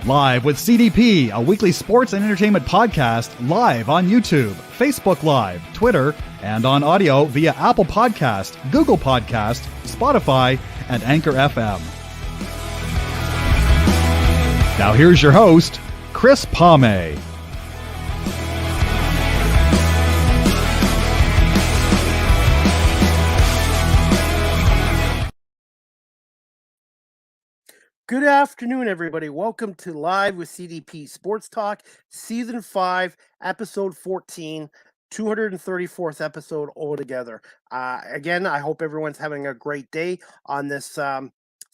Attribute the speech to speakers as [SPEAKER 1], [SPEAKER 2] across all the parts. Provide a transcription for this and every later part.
[SPEAKER 1] Live with CDP, a weekly sports and entertainment podcast live on YouTube, Facebook Live, Twitter, and on audio via Apple Podcast, Google Podcast, Spotify, and Anchor FM. Now here's your host, Chris Palme.
[SPEAKER 2] Good afternoon, everybody. Welcome to Live with CDP Sports Talk, Season 5, Episode 14, 234th episode altogether. Again, I hope everyone's having a great day on this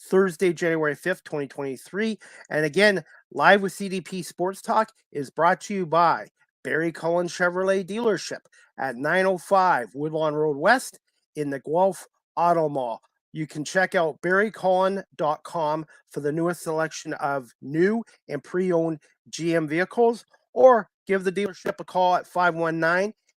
[SPEAKER 2] Thursday, January 5th, 2023. And again, Live with CDP Sports Talk is brought to you by Barry Cullen Chevrolet Dealership at 905 Woodlawn Road West in the Guelph Auto Mall. You can check out barrycullen.com for the newest selection of new and pre-owned GM vehicles, or give the dealership a call at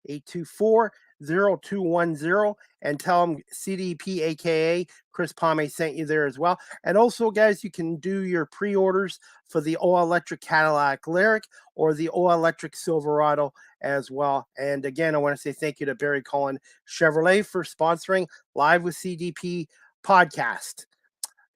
[SPEAKER 2] 519-824-0210 and tell them CDP, aka Chris Palme, sent you there as well. And also, guys, you can do your pre-orders for the all-electric Cadillac Lyriq or the all-electric Silverado as well. And again, I want to say thank you to Barry Cullen Chevrolet for sponsoring Live with CDP podcast.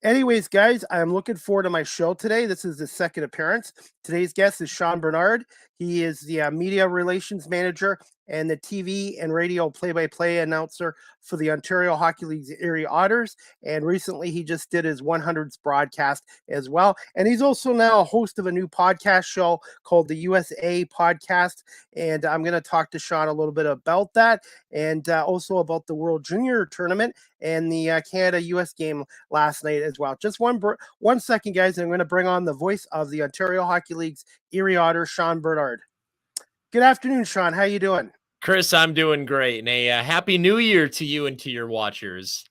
[SPEAKER 2] Anyways, guys, I'm looking forward to my show today. This is the second appearance. Today's guest is Shawn Bednard. He is the media relations manager and the TV and radio play-by-play announcer for the Ontario Hockey League's Erie Otters. And recently he just did his 100th broadcast as well. And he's also now a host of a new podcast show called the USA Podcast. And I'm going to talk to Shawn a little bit about that and also about the World Junior Tournament and the Canada-US game last night as well. Just one second, guys. I'm going to bring on the voice of the Ontario Hockey League's Erie Otters, Shawn Bednard. Good afternoon, Shawn. How you doing?
[SPEAKER 3] Chris, I'm doing great. And a happy new year to you and to your watchers.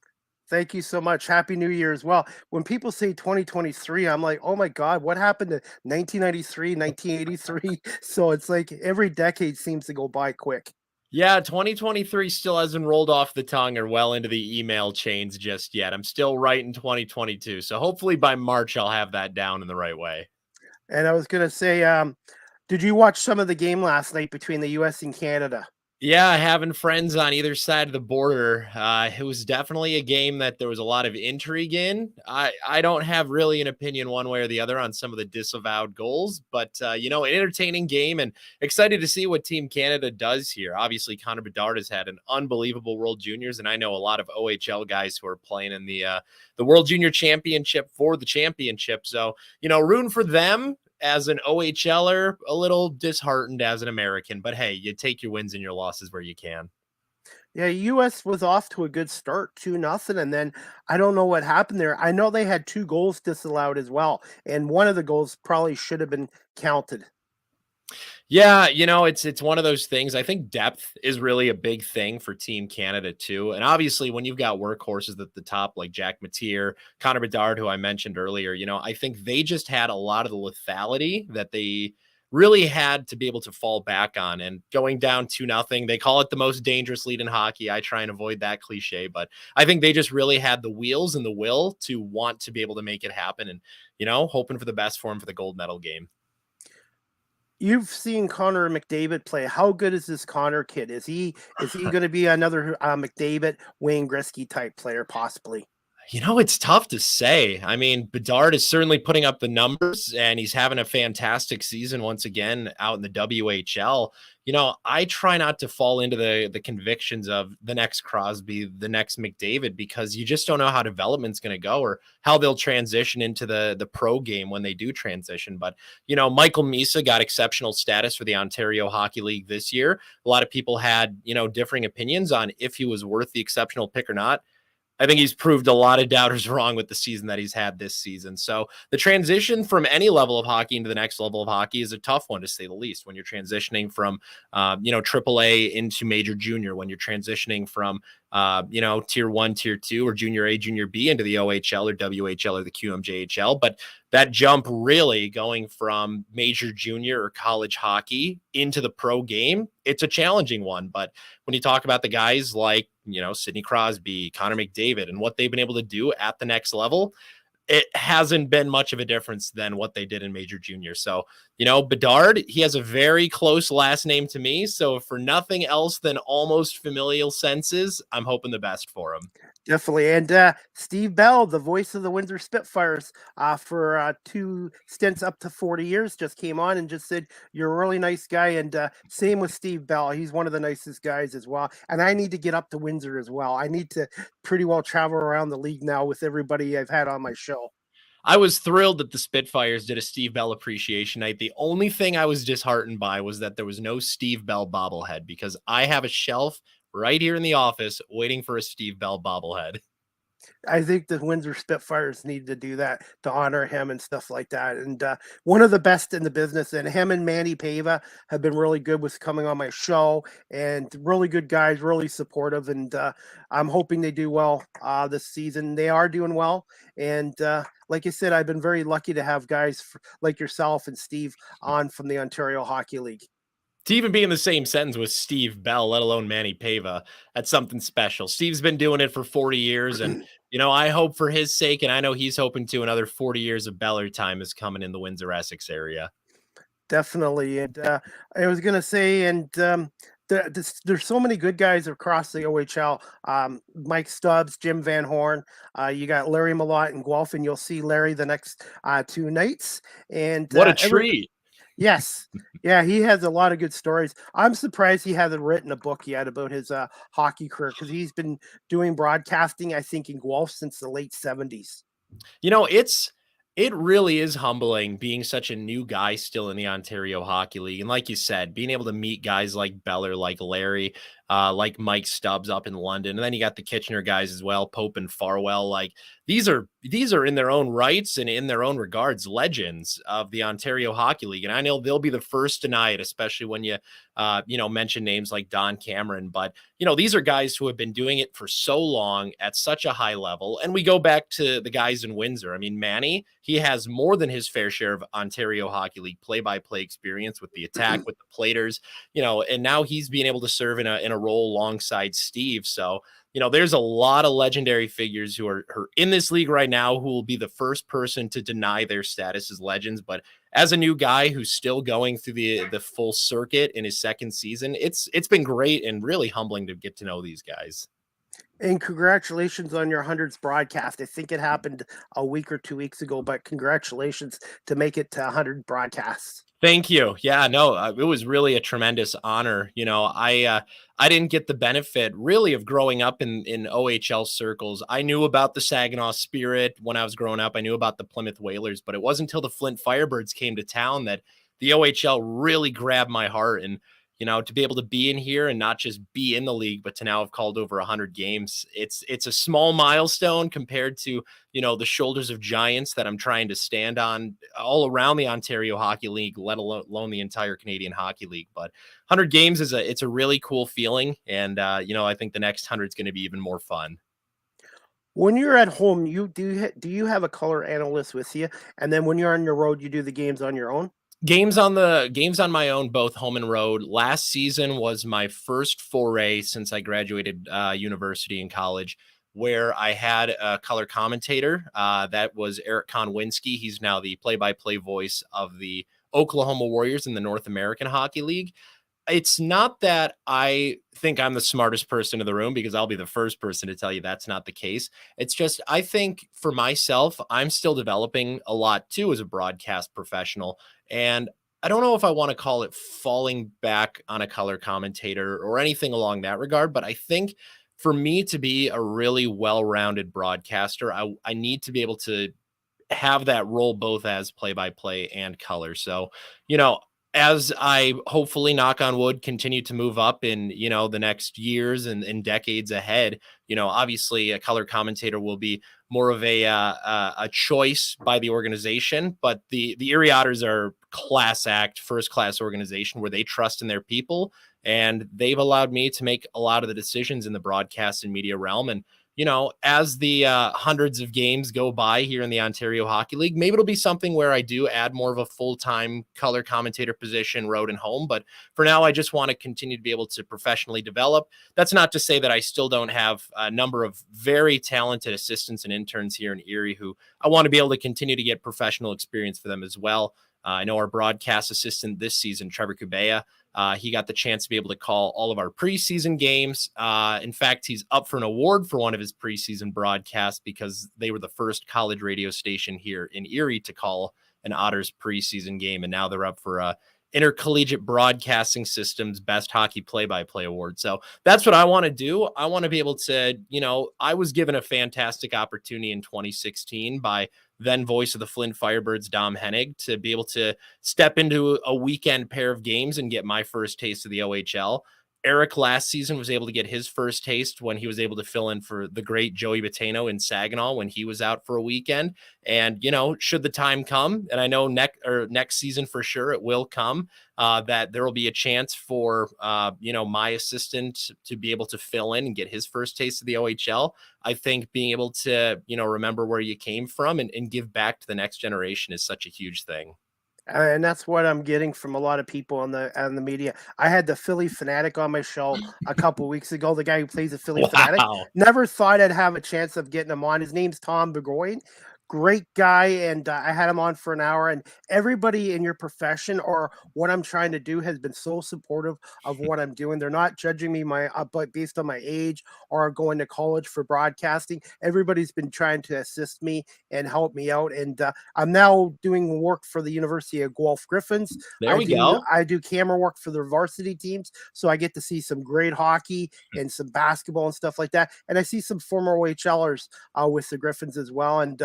[SPEAKER 2] Thank you so much. Happy New Year as well. When people say 2023, I'm like, oh my God, what happened to 1993, 1983? So it's like every decade seems to go by quick.
[SPEAKER 3] Yeah, 2023 still hasn't rolled off the tongue or well into the email chains just yet. I'm still right in 2022. So hopefully by March, I'll have that down in the right way.
[SPEAKER 2] And I was going to say, did you watch some of the game last night between the U.S. and Canada?
[SPEAKER 3] Yeah, having friends on either side of the border, it was definitely a game that there was a lot of intrigue in. I don't have really an opinion one way or the other on some of the disavowed goals, but, an entertaining game and excited to see what Team Canada does here. Obviously, Shawn Bednard has had an unbelievable World Juniors, and I know a lot of OHL guys who are playing in the World Junior Championship for the championship. So, rooting for them. As an OHLer, a little disheartened as an American, but hey, you take your wins and your losses where you can.
[SPEAKER 2] Yeah, U.S. was off to a good start, 2-0, and then I don't know what happened there. I know they had 2 goals disallowed as well, and one of the goals probably should have been counted.
[SPEAKER 3] Yeah, it's one of those things. I think depth is really a big thing for Team Canada too. And obviously when you've got workhorses at the top like Jack Mateer, Connor Bedard, who I mentioned earlier, I think they just had a lot of the lethality that they really had to be able to fall back on. And going down 2-0, they call it the most dangerous lead in hockey. I try and avoid that cliche, but I think they just really had the wheels and the will to want to be able to make it happen and, hoping for the best for him for the gold medal game.
[SPEAKER 2] You've seen Connor McDavid play. How good is this Connor kid? Is he going to be another McDavid, Wayne Gretzky type player possibly?
[SPEAKER 3] It's tough to say. I mean, Bedard is certainly putting up the numbers and he's having a fantastic season once again out in the WHL. I try not to fall into the convictions of the next Crosby, the next McDavid, because you just don't know how development's going to go or how they'll transition into the pro game when they do transition. But, Michael Misa got exceptional status for the Ontario Hockey League this year. A lot of people had, differing opinions on if he was worth the exceptional pick or not. I think he's proved a lot of doubters wrong with the season that he's had this season. So the transition from any level of hockey into the next level of hockey is a tough one, to say the least, when you're transitioning from, AAA into major junior, when you're transitioning from, tier 1, tier 2, or junior A, junior B into the OHL or WHL or the QMJHL. But that jump really going from major junior or college hockey into the pro game, it's a challenging one. But when you talk about the guys like, Sidney Crosby, Connor McDavid, and what they've been able to do at the next level, it hasn't been much of a difference than what they did in Major Junior. So, Bedard, he has a very close last name to me. So for nothing else than almost familial senses, I'm hoping the best for him.
[SPEAKER 2] Definitely. And Steve Bell, the voice of the Windsor Spitfires, for 2 stints up to 40 years, just came on and just said, "You're a really nice guy." And same with Steve Bell. He's one of the nicest guys as well. And I need to get up to Windsor as well. I need to pretty well travel around the league now with everybody I've had on my show.
[SPEAKER 3] I was thrilled that the Spitfires did a Steve Bell appreciation night. The only thing I was disheartened by was that there was no Steve Bell bobblehead, because I have a shelf right here in the office waiting for a Steve Bell bobblehead.
[SPEAKER 2] I think the Windsor Spitfires need to do that to honor him and stuff like that. And one of the best in the business, and him and Manny Pava have been really good with coming on my show, and really good guys, really supportive. And I'm hoping they do well this season. They are doing well. And like I said, I've been very lucky to have guys like yourself and Steve on from the Ontario Hockey League.
[SPEAKER 3] To even be in the same sentence with Steve Bell, let alone Manny Pava, that's something special. Steve's been doing it for 40 years. And, I hope for his sake, and I know he's hoping to, another 40 years of Beller time is coming in the Windsor Essex area.
[SPEAKER 2] Definitely. And I was going to say, and there's so many good guys across the OHL. Mike Stubbs, Jim Van Horn. You got Larry Malott in Guelph, and you'll see Larry the next 2 nights. And
[SPEAKER 3] what a treat.
[SPEAKER 2] Yes. Yeah, he has a lot of good stories. I'm surprised he hasn't written a book yet about his hockey career, because he's been doing broadcasting, I think, in Guelph since the late 70s.
[SPEAKER 3] It really is humbling being such a new guy still in the Ontario Hockey League. And like you said, being able to meet guys like Beller, like Larry, like Mike Stubbs up in London. And then you got the Kitchener guys as well, Pope and Farwell. Like these are in their own rights and in their own regards, legends of the Ontario Hockey League. And I know they'll be the first to deny it, especially when you, mention names like Don Cameron. But, these are guys who have been doing it for so long at such a high level. And we go back to the guys in Windsor. I mean, Manny, he has more than his fair share of Ontario Hockey League play-by-play experience with the attack, with the platers, and now he's being able to serve in a role alongside Steve. So, there's a lot of legendary figures who are in this league right now who will be the first person to deny their status as legends. But as a new guy who's still going through the full circuit in his second season, it's been great and really humbling to get to know these guys.
[SPEAKER 2] And congratulations on your 100th broadcast. I think it happened a week or 2 weeks ago, but congratulations to make it to 100 broadcasts.
[SPEAKER 3] Thank you. Yeah, no, it was really a tremendous honor. I didn't get the benefit really of growing up in OHL circles. I knew about the Saginaw Spirit when I was growing up. I knew about the Plymouth Whalers, but it wasn't until the Flint Firebirds came to town that the OHL really grabbed my heart. And to be able to be in here and not just be in the league, but to now have called over 100 games, it's a small milestone compared to, the shoulders of giants that I'm trying to stand on all around the Ontario Hockey League, let alone the entire Canadian Hockey League. But 100 games it's a really cool feeling. And, I think the next 100 is going to be even more fun.
[SPEAKER 2] When you're at home, do you have a color analyst with you? And then when you're on your road, you do the games on your own?
[SPEAKER 3] Games on my own, both home and road. Last season was my first foray since I graduated university and college, where I had a color commentator. That was Eric Konwinski. He's now the play-by-play voice of the Oklahoma Warriors in the North American Hockey League. It's not that I think I'm the smartest person in the room, because I'll be the first person to tell you that's not the case. It's just, I think for myself, I'm still developing a lot too as a broadcast professional. And I don't know if I want to call it falling back on a color commentator or anything along that regard, but I think for me to be a really well-rounded broadcaster, I need to be able to have that role both as play-by-play and color. So, as I hopefully, knock on wood, continue to move up in, the next years and decades ahead, obviously a color commentator will be more of a choice by the organization. But the Erie Otters are class act, first class organization where they trust in their people, and they've allowed me to make a lot of the decisions in the broadcast and media realm. And as the hundreds of games go by here in the Ontario Hockey League, maybe it'll be something where I do add more of a full-time color commentator position, road and home. But for now, I just want to continue to be able to professionally develop. That's not to say that I still don't have a number of very talented assistants and interns here in Erie who I want to be able to continue to get professional experience for them as well. I know our broadcast assistant this season, Trevor Kubea, he got the chance to be able to call all of our preseason games. In fact, he's up for an award for one of his preseason broadcasts because they were the first college radio station here in Erie to call an Otters preseason game. And now they're up for Intercollegiate Broadcasting System's Best Hockey Play-by-Play Award. So that's what I want to do. I want to be able to, I was given a fantastic opportunity in 2016 by then voice of the Flint Firebirds, Dom Hennig, to be able to step into a weekend pair of games and get my first taste of the OHL. Eric last season was able to get his first taste when he was able to fill in for the great Joey Batano in Saginaw when he was out for a weekend. And, should the time come, and I know next season for sure it will come, that there will be a chance for, my assistant to be able to fill in and get his first taste of the OHL. I think being able to, remember where you came from and give back to the next generation is such a huge thing.
[SPEAKER 2] And that's what I'm getting from a lot of people on the media. I had the Philly Fanatic on my show a couple weeks ago. The guy who plays the Philly Fanatic. Never thought I'd have a chance of getting him on. His name's Tom Burgoyne. Great guy, and I had him on for an hour, and everybody in your profession or what I'm trying to do has been so supportive of what I'm doing. They're not judging me but based on my age or going to college for broadcasting. Everybody's been trying to assist me and help me out, and I'm now doing work for the University of Guelph Griffins.
[SPEAKER 3] There we go.
[SPEAKER 2] I do camera work for their varsity teams, so I get to see some great hockey and some basketball and stuff like that, and I see some former OHLers with the Griffins as well, and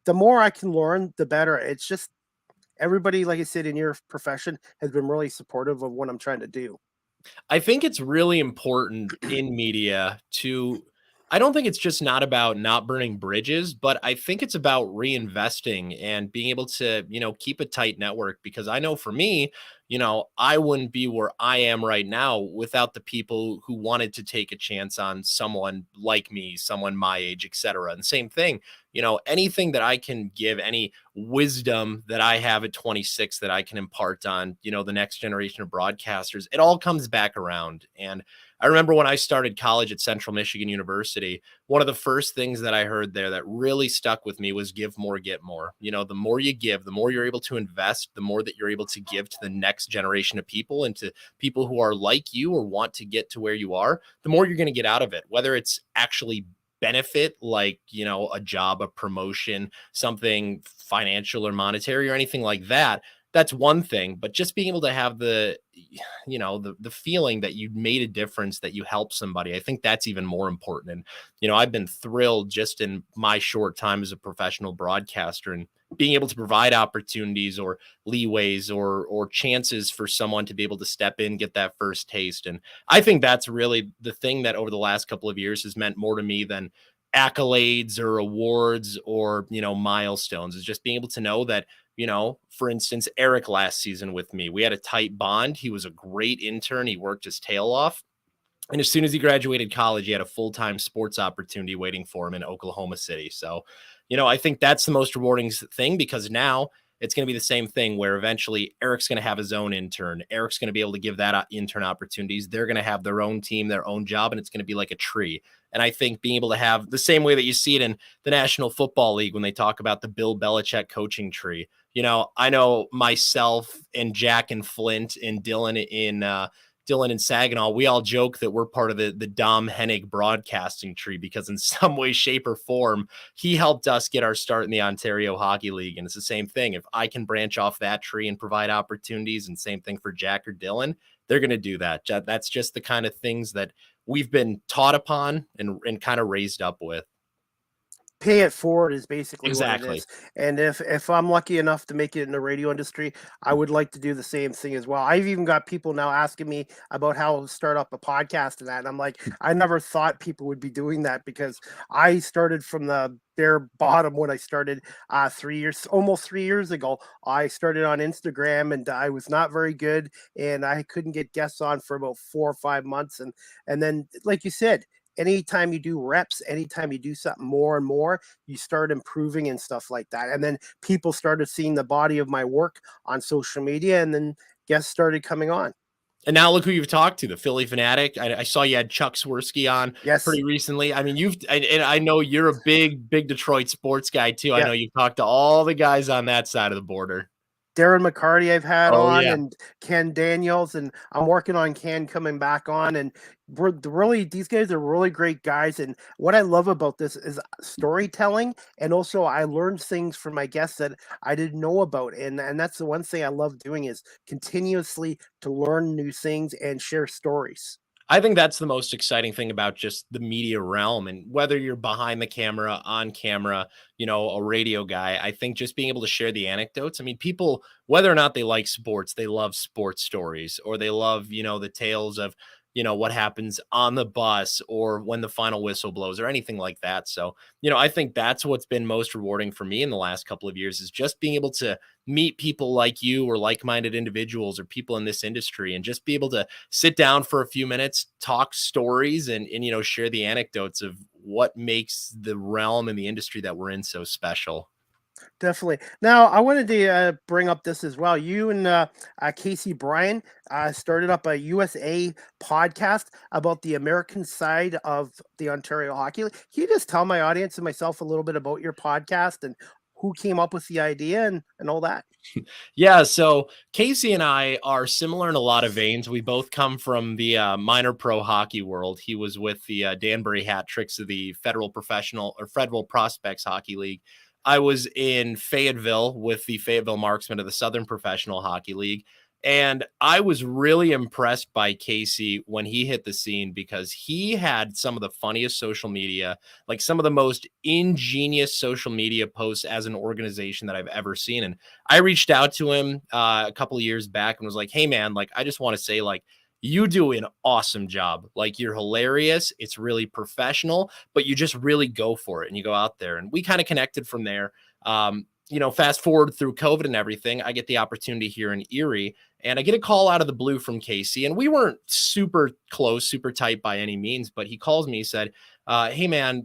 [SPEAKER 2] the more I can learn, the better. It's just everybody, like I said, in your profession has been really supportive of what I'm trying to do.
[SPEAKER 3] I think it's really important in media I don't think it's just not about not burning bridges, but I think it's about reinvesting and being able to, keep a tight network, because I know for me, I wouldn't be where I am right now without the people who wanted to take a chance on someone like me, someone my age, etc. And same thing, anything that I can give, any wisdom that I have at 26 that I can impart on, the next generation of broadcasters, it all comes back around. And I remember when I started college at Central Michigan University, one of the first things that I heard there that really stuck with me was give more, get more. The more you give, the more you're able to invest, the more that you're able to give to the next generation of people and to people who are like you or want to get to where you are, the more you're going to get out of it, whether it's actually benefit like, a job, a promotion, something financial or monetary or anything like that. That's one thing, but just being able to have the feeling that you made a difference, that you helped somebody, I think that's even more important. And, I've been thrilled just in my short time as a professional broadcaster and being able to provide opportunities or leeways or chances for someone to be able to step in, get that first taste. And I think that's really the thing that over the last couple of years has meant more to me than accolades or awards or, milestones, is just being able to know that, for instance, Eric last season with me, we had a tight bond. He was a great intern. He worked his tail off. And as soon as he graduated college, he had a full-time sports opportunity waiting for him in Oklahoma City. So, I think that's the most rewarding thing, because now it's going to be the same thing where eventually Eric's going to have his own intern. Eric's going to be able to give that intern opportunities. They're going to have their own team, their own job, and it's going to be like a tree. And I think being able to have the same way that you see it in the National Football League when they talk about the Bill Belichick coaching tree. I know myself and Jack and Flint and Dylan in Saginaw, we all joke that we're part of the Dom Hennig broadcasting tree, because in some way, shape, or form, he helped us get our start in the Ontario Hockey League. And it's the same thing. If I can branch off that tree and provide opportunities, and same thing for Jack or Dylan, they're going to do that. That's just the kind of things that we've been taught upon and kind of raised up with.
[SPEAKER 2] Pay it forward is basically
[SPEAKER 3] Exactly
[SPEAKER 2] what it is. And if I'm lucky enough to make it in the radio industry, I would like to do the same thing as well. I've even got people now asking me about how to start up a podcast and that. And I'm like, I never thought people would be doing that, because I started from the bare bottom when I started almost 3 years ago. I started on Instagram, and I was not very good, and I couldn't get guests on for about 4 or 5 months. And then, like you said, anytime you do reps, anytime you do something more and more, you start improving and stuff like that. And then people started seeing the body of my work on social media, and then guests started coming on.
[SPEAKER 3] And now look who you've talked to, the Philly Fanatic. I saw you had Chuck Swirsky on
[SPEAKER 2] Yes.
[SPEAKER 3] pretty recently. I mean, and I know you're a big Detroit sports guy too. I
[SPEAKER 2] Yeah.
[SPEAKER 3] know you've talked to all the guys on that side of the border.
[SPEAKER 2] Darren McCarty I've had
[SPEAKER 3] Oh,
[SPEAKER 2] on,
[SPEAKER 3] yeah.
[SPEAKER 2] and Ken Daniels, and I'm working on Ken coming back on. And really, these guys are really great guys. And what I love about this is storytelling, and also I learned things from my guests that I didn't know about. And that's the one thing I love doing, is continuously to learn new things and share stories.
[SPEAKER 3] I think that's the most exciting thing about just the media realm, and whether you're behind the camera, on camera, a radio guy, I think just being able to share the anecdotes. I mean, people, whether or not they like sports, they love sports stories, or they love, the tales of, what happens on the bus or when the final whistle blows or anything like that. So, I think that's what's been most rewarding for me in the last couple of years, is just being able to meet people like you, or like-minded individuals, or people in this industry, and just be able to sit down for a few minutes, talk stories, and share the anecdotes of what makes the realm and the industry that we're in so special.
[SPEAKER 2] Definitely. Now, I wanted to bring up this as well. You and Casey Bryan started up a USA podcast about the American side of the Ontario Hockey League. Can you just tell my audience and myself a little bit about your podcast and who came up with the idea and all that?
[SPEAKER 3] Yeah, so Casey and I are similar in a lot of veins. We both come from the minor pro hockey world. He was with the Danbury Hat Tricks of the Federal Prospects Hockey League. I was in Fayetteville with the Fayetteville Marksmen of the Southern Professional Hockey League. And I was really impressed by Casey when he hit the scene, because he had some of the funniest social media, like some of the most ingenious social media posts as an organization that I've ever seen. And I reached out to him a couple of years back and was like, hey, man, like, I just want to say, like, you do an awesome job. Like, you're hilarious. It's really professional, but you just really go for it and you go out there. And we kind of connected from there. Fast forward through COVID and everything, I get the opportunity here in Erie, and I get a call out of the blue from Casey. And we weren't super close, super tight by any means, but he calls me, he said, hey, man,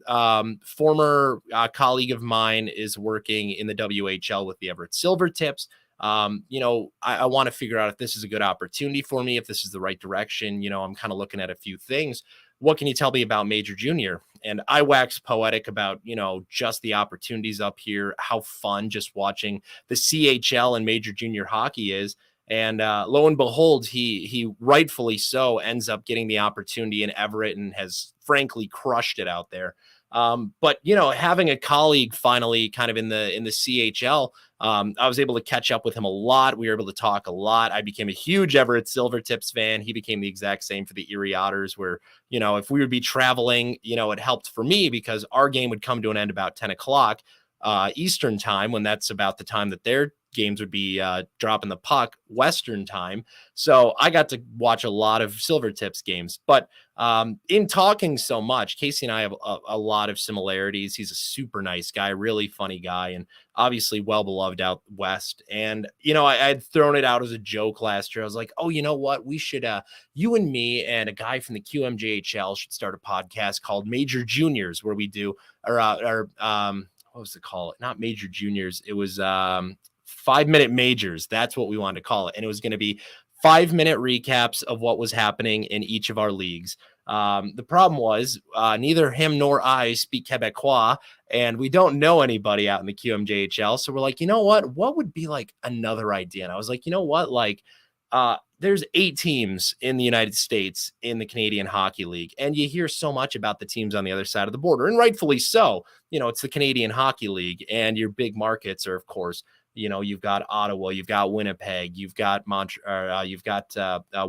[SPEAKER 3] former colleague of mine is working in the WHL with the Everett Silvertips. I want to figure out if this is a good opportunity for me, if this is the right direction. I'm kind of looking at a few things. What can you tell me about Major Junior? And I wax poetic about, just the opportunities up here, how fun just watching the CHL and Major Junior hockey is. And lo and behold, he rightfully so ends up getting the opportunity in Everett and has frankly crushed it out there. But having a colleague finally kind of in the CHL, I was able to catch up with him a lot. We were able to talk a lot. I became a huge Everett Silvertips fan. He became the exact same for the Erie Otters, where, if we would be traveling, it helped for me because our game would come to an end about 10 o'clock Eastern time, when that's about the time that their games would be dropping the puck Western time. So I got to watch a lot of Silvertips games. But in talking so much, Casey and I have a lot of similarities. He's a super nice guy, really funny guy, and obviously well beloved out west. And I had thrown it out as a joke last year. I was like, oh, you know what, we should you and me and a guy from the QMJHL should start a podcast called Major Juniors, where we do what was it called? Not Major Juniors. It was 5-minute majors. That's what we wanted to call it. And it was going to be 5-minute recaps of what was happening in each of our leagues. The problem was neither him nor I speak Quebecois, and we don't know anybody out in the QMJHL. So we're like, you know what would be like another idea? And I was like, you know what? Like, there's 8 teams in the United States in the Canadian Hockey League, and you hear so much about the teams on the other side of the border, and rightfully so. It's the Canadian Hockey League, and your big markets are, of course, you've got Ottawa, you've got Winnipeg, you've got Montreal, you've got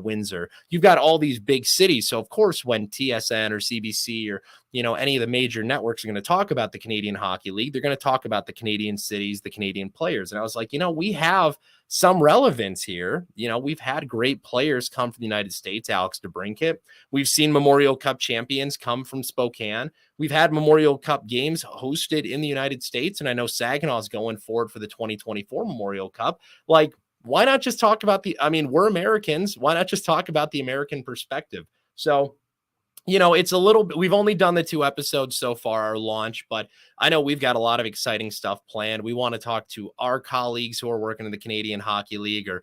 [SPEAKER 3] Windsor, you've got all these big cities. So of course, when TSN or CBC or any of the major networks are going to talk about the Canadian Hockey League, they're going to talk about the Canadian cities, the Canadian players. And I was like, we have some relevance here. We've had great players come from the United States, Alex DeBrincat. We've seen Memorial Cup champions come from Spokane. We've had Memorial Cup games hosted in the United States. And I know Saginaw is going forward for the 2024 Memorial Cup. Like, why not just talk about we're Americans. Why not just talk about the American perspective? So it's a little bit, we've only done the 2 episodes so far, our launch, but I know we've got a lot of exciting stuff planned. We want to talk to our colleagues who are working in the Canadian Hockey League, or,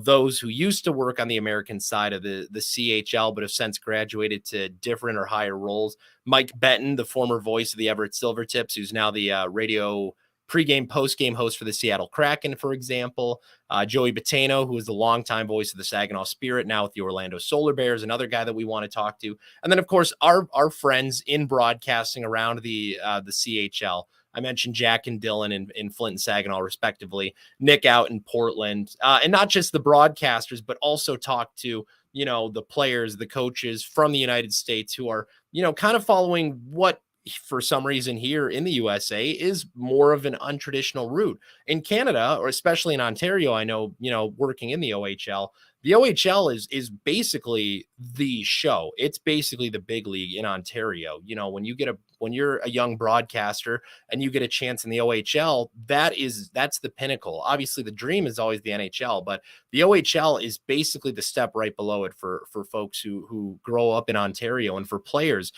[SPEAKER 3] those who used to work on the American side of the CHL, but have since graduated to different or higher roles. Mike Benton, the former voice of the Everett Silvertips, who's now the radio pregame, postgame host for the Seattle Kraken, for example. Joey Batano, who is the longtime voice of the Saginaw Spirit, now with the Orlando Solar Bears, another guy that we want to talk to. And then, of course, our friends in broadcasting around the CHL. I mentioned Jack and Dylan in Flint and Saginaw, respectively. Nick out in Portland. And not just the broadcasters, but also talk to, the players, the coaches from the United States who are, kind of following what, for some reason here in the USA, is more of an untraditional route. In Canada, or especially in Ontario, I know, working in the OHL, the OHL is basically the show. It's basically the big league in Ontario. When you're a young broadcaster and you get a chance in the OHL, that's the pinnacle. Obviously, the dream is always the NHL, but the OHL is basically the step right below it for folks who grow up in Ontario, and for players.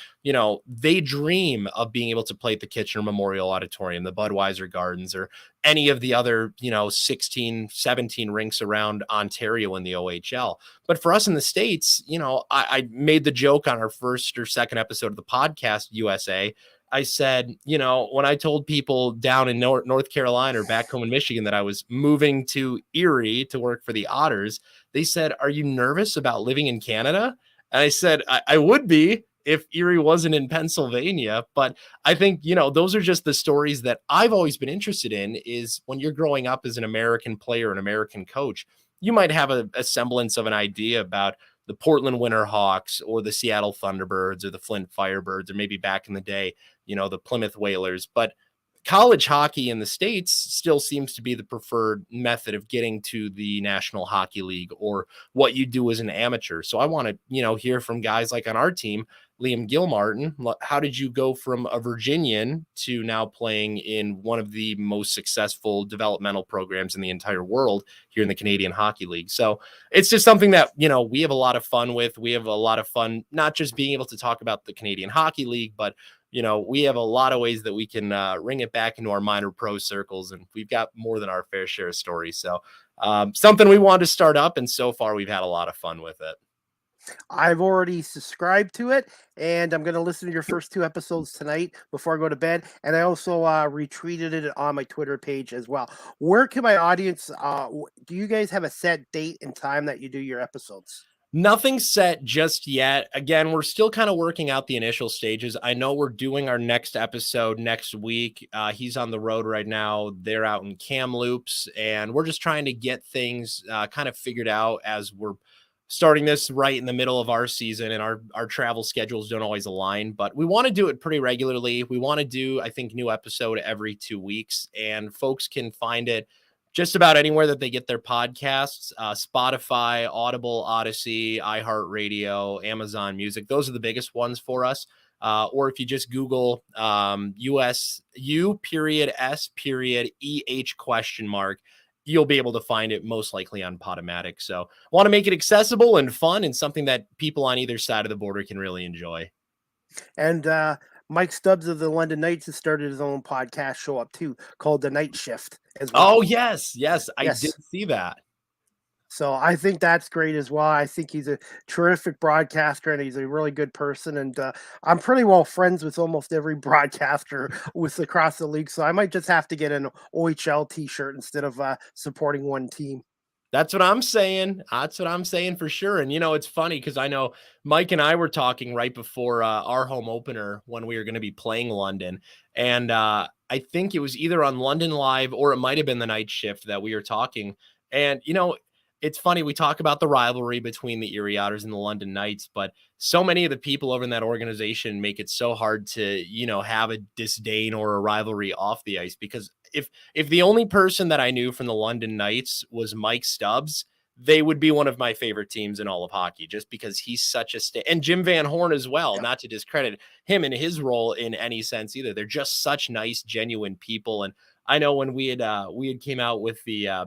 [SPEAKER 3] They dream of being able to play at the Kitchener Memorial Auditorium, the Budweiser Gardens, or any of the other, 16, 17 rinks around Ontario in the OHL. But for us in the States, I made the joke on our first or second episode of the podcast, USA. I said, when I told people down in North Carolina or back home in Michigan that I was moving to Erie to work for the Otters, they said, "Are you nervous about living in Canada?" And I said, I would be if Erie wasn't in Pennsylvania. But I think, those are just the stories that I've always been interested in, is when you're growing up as an American player, an American coach, you might have a semblance of an idea about the Portland Winterhawks or the Seattle Thunderbirds or the Flint Firebirds, or maybe back in the day, the Plymouth Whalers. But college hockey in the States still seems to be the preferred method of getting to the National Hockey League, or what you do as an amateur. So I want to, hear from guys like on our team, Liam Gilmartin. How did you go from a Virginian to now playing in one of the most successful developmental programs in the entire world here in the Canadian Hockey League? So it's just something that, we have a lot of fun with. We have a lot of fun, not just being able to talk about the Canadian Hockey League, but we have a lot of ways that we can ring it back into our minor pro circles, and we've got more than our fair share of stories. So something we wanted to start up, and so far we've had a lot of fun with it.
[SPEAKER 2] I've already subscribed to it, and I'm going to listen to your first 2 episodes tonight before I go to bed. And I also retweeted it on my Twitter page as well. Where can my audience, do you guys have a set date and time that you do your episodes?
[SPEAKER 3] Nothing set just yet. Again, we're still kind of working out the initial stages. I know we're doing our next episode next week. He's on the road right now. They're out in Kamloops, and we're just trying to get things kind of figured out as we're starting this right in the middle of our season, and our travel schedules don't always align, but we want to do it pretty regularly. We want to do, I think, new episode every 2 weeks, and folks can find it just about anywhere that they get their podcasts, Spotify, Audible, Odyssey, iHeartRadio, Amazon Music. Those are the biggest ones for us. Or if you just Google USU.S.EH ? You'll be able to find it most likely on Podomatic. So I want to make it accessible and fun, and something that people on either side of the border can really enjoy.
[SPEAKER 2] And Mike Stubbs of the London Knights has started his own podcast show up too, called The Night Shift as well.
[SPEAKER 3] Oh, yes. I did see that.
[SPEAKER 2] So I think that's great as well. I think he's a terrific broadcaster, and he's a really good person. And I'm pretty well friends with almost every broadcaster with across the league. So I might just have to get an OHL t-shirt instead of supporting one team.
[SPEAKER 3] That's what I'm saying. That's what I'm saying for sure. And, it's funny because I know Mike and I were talking right before our home opener when we were going to be playing London. And I think it was either on London Live or it might have been the Night Shift that we were talking. And, it's funny, we talk about the rivalry between the Erie Otters and the London Knights, but so many of the people over in that organization make it so hard to, have a disdain or a rivalry off the ice. Because if the only person that I knew from the London Knights was Mike Stubbs, they would be one of my favorite teams in all of hockey, just because he's such a and Jim Van Horn as well, not to discredit him in his role in any sense either. They're just such nice, genuine people. And I know when we had came out with the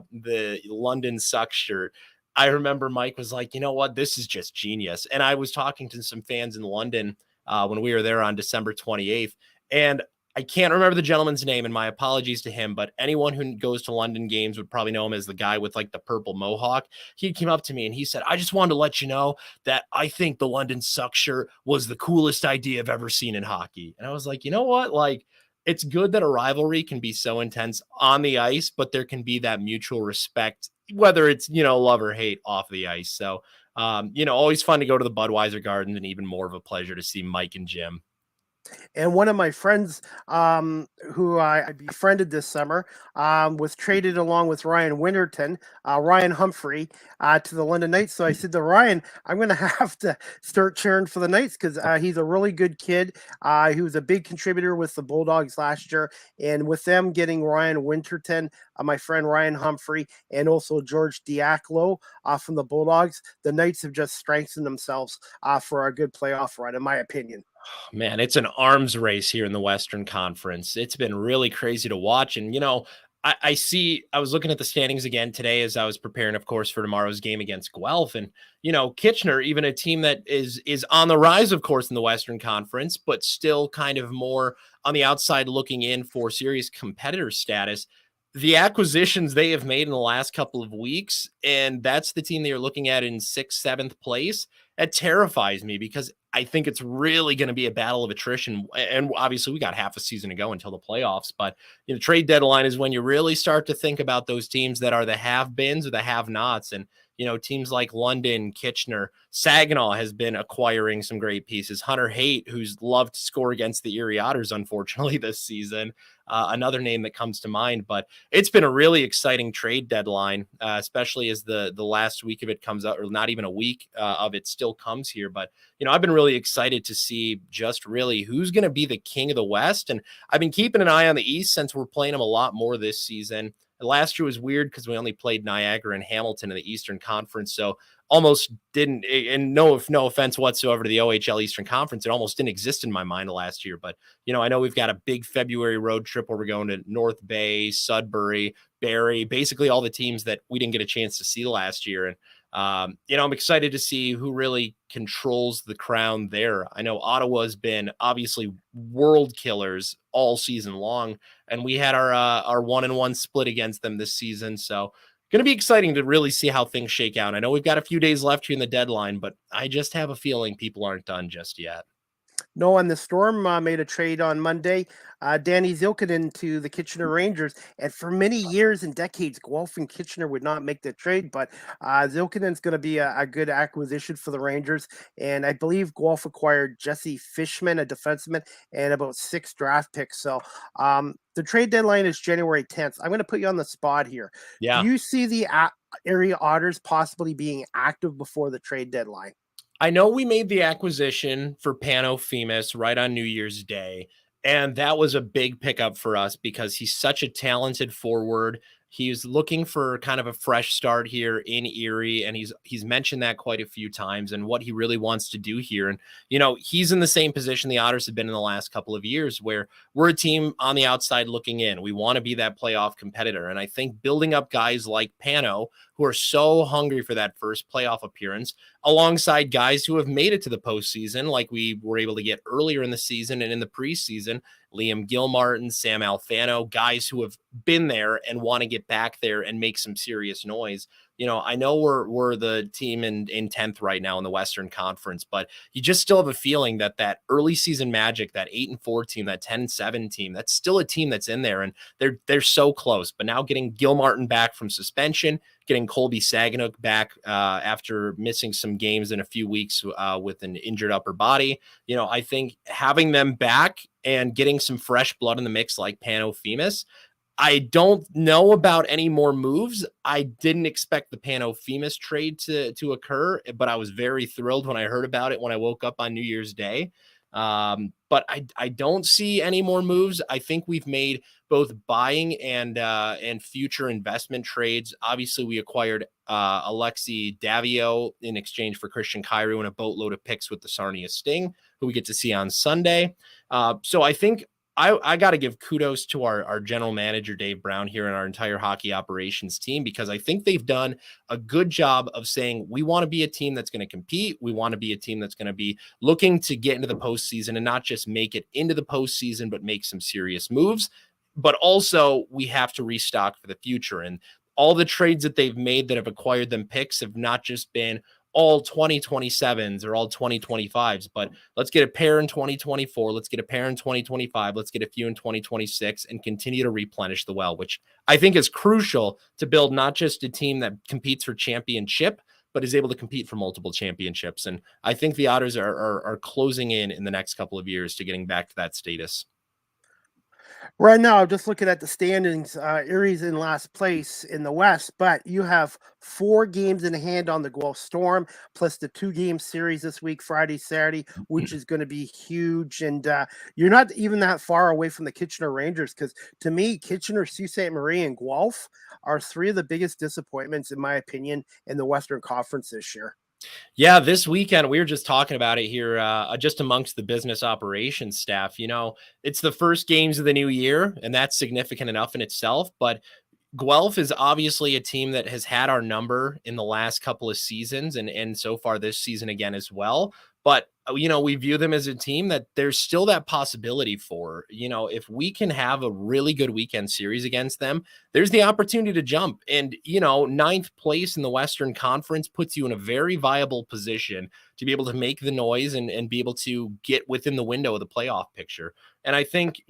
[SPEAKER 3] London Sucks shirt, I remember Mike was like, you know what, this is just genius. And I was talking to some fans in London when we were there on December 28th, and I can't remember the gentleman's name, and my apologies to him, but anyone who goes to London games would probably know him as the guy with like the purple mohawk. He came up to me and he said, I just wanted to let you know that I think the London Suck shirt was the coolest idea I've ever seen in hockey. And I was like, you know what? Like, it's good that a rivalry can be so intense on the ice, but there can be that mutual respect, whether it's, love or hate off the ice. So, always fun to go to the Budweiser Garden, and even more of a pleasure to see Mike and Jim.
[SPEAKER 2] And one of my friends, who I befriended this summer, was traded along with Ryan Winterton, Ryan Humphrey, to the London Knights. So I said to Ryan, I'm going to have to start cheering for the Knights because he's a really good kid. He was a big contributor with the Bulldogs last year. And with them getting Ryan Winterton, my friend Ryan Humphrey, and also George Diaklo from the Bulldogs, the Knights have just strengthened themselves for a good playoff run, in my opinion.
[SPEAKER 3] Man, it's an arms race here in the Western Conference. It's been really crazy to watch. And, I was looking at the standings again today as I was preparing, of course, for tomorrow's game against Guelph. And, Kitchener, even a team that is on the rise, of course, in the Western Conference, but still kind of more on the outside looking in for serious competitor status. The acquisitions they have made in the last couple of weeks, and that's the team they are looking at in 6th, 7th place. It terrifies me because I think it's really going to be a battle of attrition. And obviously we got half a season to go until the playoffs, but trade deadline is when you really start to think about those teams that are the have-beens or the have-nots. And, teams like London, Kitchener, Saginaw has been acquiring some great pieces. Hunter Haight, who's loved to score against the Erie Otters, unfortunately, this season. Another name that comes to mind, but it's been a really exciting trade deadline, especially as the last week of it comes out, or not even a week of it still comes here. But, I've been really excited to see just really who's going to be the king of the West. And I've been keeping an eye on the East since we're playing them a lot more this season. Last year was weird because we only played Niagara and Hamilton in the Eastern Conference. So almost didn't, and no offense whatsoever to the OHL Eastern Conference, it almost didn't exist in my mind last year. But, I know we've got a big February road trip where we're going to North Bay, Sudbury, Barrie, basically all the teams that we didn't get a chance to see last year. And, I'm excited to see who really controls the crown there. I know Ottawa's been obviously world killers all season long, and we had our 1-1 split against them this season. So going to be exciting to really see how things shake out. I know we've got a few days left here in the deadline, but I just have a feeling people aren't done just yet.
[SPEAKER 2] No, and the Storm made a trade on Monday. Danny Zilkinen to the Kitchener Rangers. And for many years and decades, Guelph and Kitchener would not make the trade, but Zilkinen's going to be a good acquisition for the Rangers. And I believe Guelph acquired Jesse Fishman, a defenseman, and about 6 draft picks. So the trade deadline is January 10th. I'm going to put you on the spot here.
[SPEAKER 3] Yeah.
[SPEAKER 2] Do you see the area Otters possibly being active before the trade deadline?
[SPEAKER 3] I know we made the acquisition for Pano Femis right on New Year's Day, and that was a big pickup for us because he's such a talented forward. He's looking for kind of a fresh start here in Erie, and he's mentioned that quite a few times and what he really wants to do here. And, he's in the same position the Otters have been in the last couple of years where we're a team on the outside looking in. We want to be that playoff competitor. And I think building up guys like Pano, who are so hungry for that first playoff appearance, alongside guys who have made it to the postseason, like we were able to get earlier in the season and in the preseason, Liam Gilmartin, Sam Alfano, guys who have been there and want to get back there and make some serious noise. I know we're the team in 10th right now in the Western Conference, but you just still have a feeling that early season magic, that 8-4 team, that 10-7 team, that's still a team that's in there, and they're so close. But now getting Gilmartin back from suspension, getting Colby Saginaw back after missing some games in a few weeks with an injured upper body, I think having them back and getting some fresh blood in the mix like Pano Femis. I don't know about any more moves. I didn't expect the Pano Femis trade to occur, but I was very thrilled when I heard about it when I woke up on New Year's Day. But I don't see any more moves. I think we've made both buying and future investment trades. Obviously, we acquired Alexi Davio in exchange for Christian Cairo and a boatload of picks with the Sarnia Sting, who we get to see on Sunday. So I think I got to give kudos to our general manager, Dave Brown, here and our entire hockey operations team, because I think they've done a good job of saying, we want to be a team that's going to compete. We want to be a team that's going to be looking to get into the postseason and not just make it into the postseason, but make some serious moves. But also we have to restock for the future. And all the trades that they've made that have acquired them picks have not just been all 2027s or all 2025s, but let's get a pair in 2024. Let's get a pair in 2025. Let's get a few in 2026 and continue to replenish the well, which I think is crucial to build not just a team that competes for championship, but is able to compete for multiple championships. And I think the Otters are closing in the next couple of years to getting back to that status.
[SPEAKER 2] Right now, I'm just looking at the standings. Erie's in last place in the West, but you have 4 games in hand on the Guelph Storm, plus the 2-game series this week, Friday, Saturday, which is going to be huge. And you're not even that far away from the Kitchener Rangers, because to me, Kitchener, Sault Ste. Marie, and Guelph are 3 of the biggest disappointments, in my opinion, in the Western Conference this year.
[SPEAKER 3] Yeah, this weekend, we were just talking about it here, just amongst the business operations staff. It's the first games of the new year, and that's significant enough in itself. But Guelph is obviously a team that has had our number in the last couple of seasons and so far this season again as well. But, we view them as a team that there's still that possibility for, if we can have a really good weekend series against them, there's the opportunity to jump. And, 9th place in the Western Conference puts you in a very viable position to be able to make the noise and be able to get within the window of the playoff picture. And I think,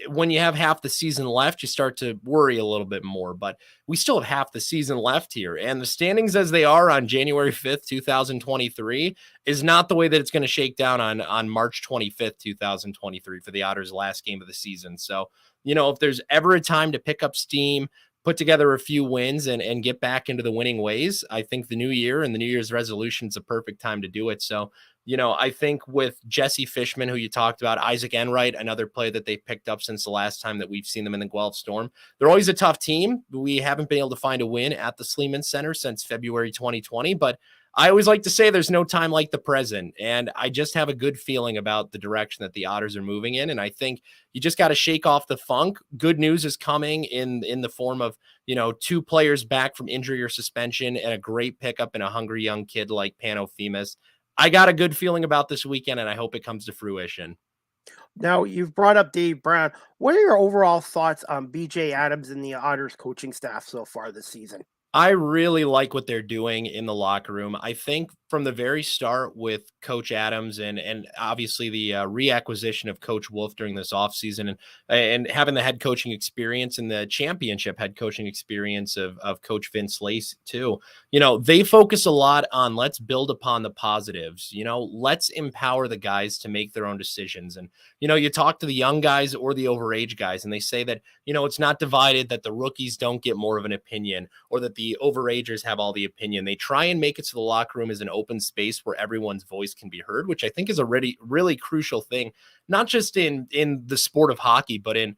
[SPEAKER 3] when you have half the season left, you start to worry a little bit more, but we still have half the season left here. And the standings as they are on January 5th, 2023 is not the way that it's going to shake down on March 25th, 2023 for the Otters' last game of the season. So, if there's ever a time to pick up steam, put together a few wins and get back into the winning ways, I think the new year and the New Year's resolution is a perfect time to do it. So, I think with Jesse Fishman, who you talked about, Isaac Enright, another player that they picked up since the last time that we've seen them in the Guelph Storm. They're always a tough team. We haven't been able to find a win at the Sleeman Center since February 2020, but I always like to say there's no time like the present. And I just have a good feeling about the direction that the Otters are moving in. And I think you just got to shake off the funk. Good news is coming in the form of, 2 players back from injury or suspension and a great pickup in a hungry young kid like Pano Femus. I got a good feeling about this weekend, and I hope it comes to fruition.
[SPEAKER 2] Now, you've brought up Dave Brown. What are your overall thoughts on BJ Adams and the Otters coaching staff so far this season?
[SPEAKER 3] I really like what they're doing in the locker room. I think from the very start with Coach Adams and obviously the reacquisition of Coach Wolf during this offseason and having the head coaching experience and the championship head coaching experience of Coach Vince Lace too, they focus a lot on let's build upon the positives, let's empower the guys to make their own decisions. And, you talk to the young guys or the overage guys and they say that, it's not divided, that the rookies don't get more of an opinion or that the overagers have all the opinion. They try and make it so the locker room is an open space where everyone's voice can be heard, which I think is a really, really crucial thing, not just in the sport of hockey, but in,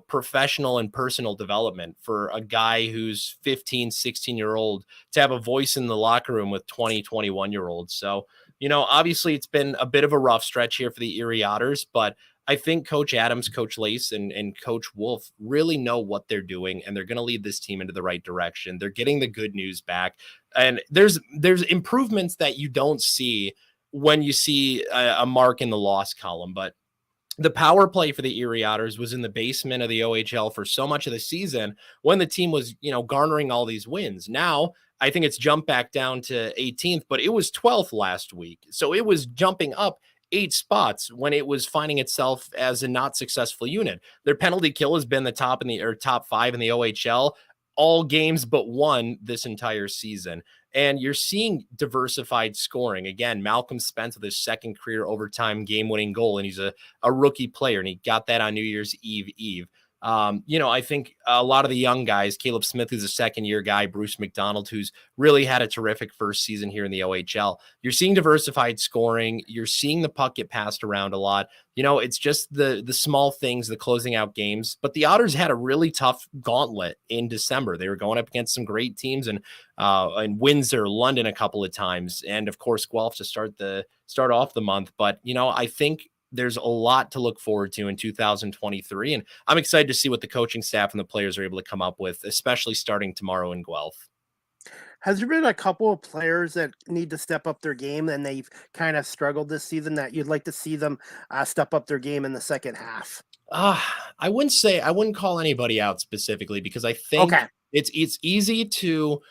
[SPEAKER 3] professional and personal development for a guy who's 15, 16-year-old to have a voice in the locker room with 20, 21-year-olds. So, obviously it's been a bit of a rough stretch here for the Erie Otters, but I think Coach Adams, Coach Lace, and Coach Wolf really know what they're doing, and they're going to lead this team into the right direction. They're getting the good news back, and there's improvements that you don't see when you see a mark in the loss column. But the power play for the Erie Otters was in the basement of the OHL for so much of the season when the team was, garnering all these wins. Now, I think it's jumped back down to 18th, but it was 12th last week. So it was jumping up 8 spots when it was finding itself as a not successful unit. Their penalty kill has been the top top 5 in the OHL, all games but one this entire season. And you're seeing diversified scoring. Again, Malcolm Spence with his second career overtime game-winning goal, and he's a rookie player, and he got that on New Year's Eve. I think a lot of the young guys, Caleb Smith, who's a second-year guy, Bruce McDonald, who's really had a terrific first season here in the OHL. You're seeing diversified scoring. You're seeing the puck get passed around a lot. It's just the small things, the closing out games. But the Otters had a really tough gauntlet in December. They were going up against some great teams in Windsor, London a couple of times, and of course Guelph to start off the month. But I think there's a lot to look forward to in 2023. And I'm excited to see what the coaching staff and the players are able to come up with, especially starting tomorrow in Guelph.
[SPEAKER 2] Has there been a couple of players that need to step up their game and they've kind of struggled this season that you'd like to see them step up their game in the second half?
[SPEAKER 3] I wouldn't call anybody out specifically because I think
[SPEAKER 2] Okay.
[SPEAKER 3] it's easy to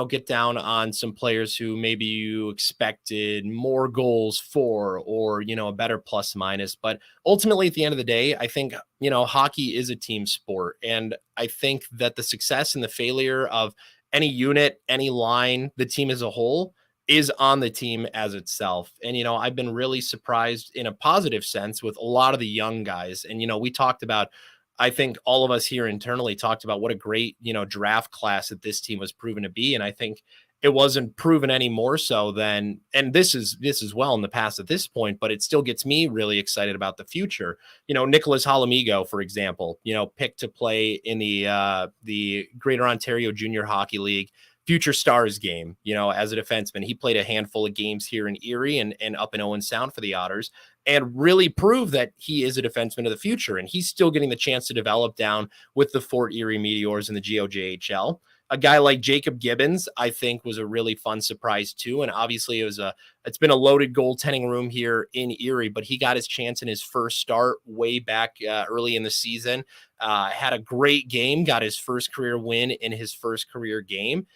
[SPEAKER 3] get down on some players who maybe you expected more goals for, or, a better plus minus. But ultimately, at the end of the day, I think, hockey is a team sport. And I think that the success and the failure of any unit, any line, the team as a whole is on the team as itself. And, I've been really surprised in a positive sense with a lot of the young guys. And, we talked about, I think all of us here internally talked about what a great, draft class that this team was proven to be. And I think it wasn't proven any more so than, and this is well in the past at this point, but it still gets me really excited about the future. Nicholas Halamigo, for example, picked to play in the Greater Ontario Junior Hockey League Future Stars game, as a defenseman. He played a handful of games here in Erie and up in Owen Sound for the Otters, and really proved that he is a defenseman of the future. And he's still getting the chance to develop down with the Fort Erie Meteors in the GOJHL. A guy like Jacob Gibbons, I think, was a really fun surprise too. And obviously it's been a loaded goaltending room here in Erie, but he got his chance in his first start way back early in the season. Had a great game, got his first career win in his first career game.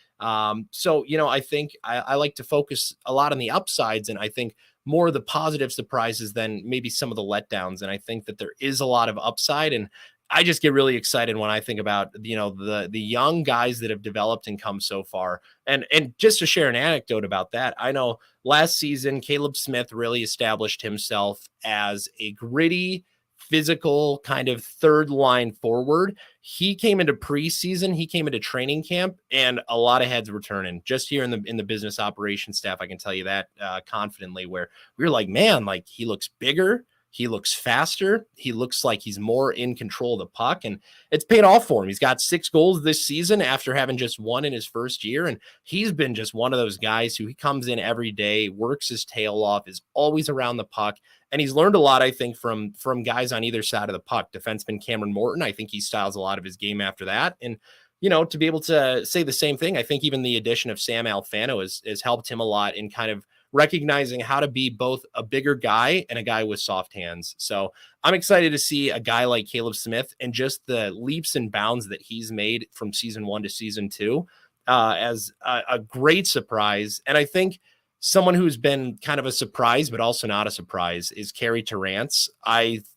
[SPEAKER 3] So, I think I like to focus a lot on the upsides, and I think more of the positive surprises than maybe some of the letdowns. And I think that there is a lot of upside, and I just get really excited when I think about, the young guys that have developed and come so far. And just to share an anecdote about that, I know last season, Caleb Smith really established himself as a gritty, physical kind of third line forward. He came into preseason, he came into training camp, and a lot of heads were turning just here in the business operations staff. I can tell you that confidently, where we were like, man, like he looks bigger. He looks faster. He looks like he's more in control of the puck, and it's paid off for him. He's got 6 goals this season after having just 1 in his first year. And he's been just one of those guys who he comes in every day, works his tail off, is always around the puck. And he's learned a lot, I think, from guys on either side of the puck. Defenseman Cameron Morton, I think he styles a lot of his game after that. And, to be able to say the same thing, I think even the addition of Sam Alfano has helped him a lot in kind of recognizing how to be both a bigger guy and a guy with soft hands. So I'm excited to see a guy like Caleb Smith and just the leaps and bounds that he's made from season 1 to season 2 as a great surprise. And I think someone who's been kind of a surprise, but also not a surprise, is Carey Terrance.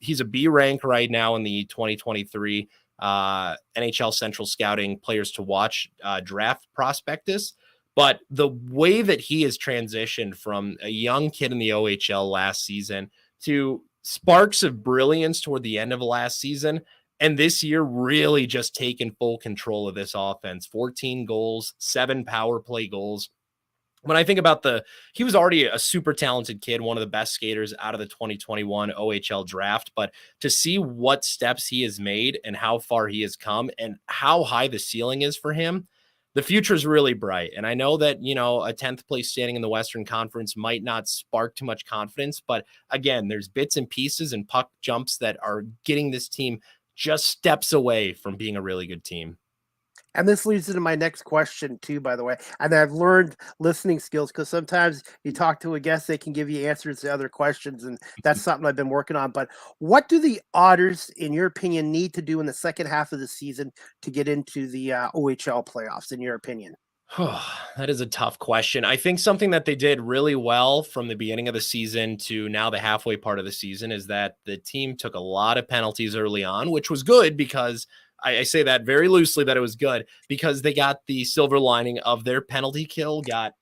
[SPEAKER 3] He's a B rank right now in the 2023 NHL Central Scouting Players to Watch draft prospectus. But the way that he has transitioned from a young kid in the OHL last season to sparks of brilliance toward the end of last season, and this year really just taken full control of this offense. 14 goals, 7 power play goals. When I think about he was already a super talented kid, one of the best skaters out of the 2021 OHL draft, but to see what steps he has made and how far he has come and how high the ceiling is for him, the future is really bright. And I know that, a 10th place standing in the Western Conference might not spark too much confidence, but again, there's bits and pieces and puck jumps that are getting this team just steps away from being a really good team.
[SPEAKER 2] And this leads into my next question too, by the way. And I've learned listening skills because sometimes you talk to a guest, they can give you answers to other questions. And that's something I've been working on. But what do the Otters, in your opinion, need to do in the second half of the season to get into the OHL playoffs, in your opinion?
[SPEAKER 3] That is a tough question. I think something that they did really well from the beginning of the season to now the halfway part of the season is that the team took a lot of penalties early on, which was good because I say that very loosely, that it was good because they got the silver lining of their penalty kill, got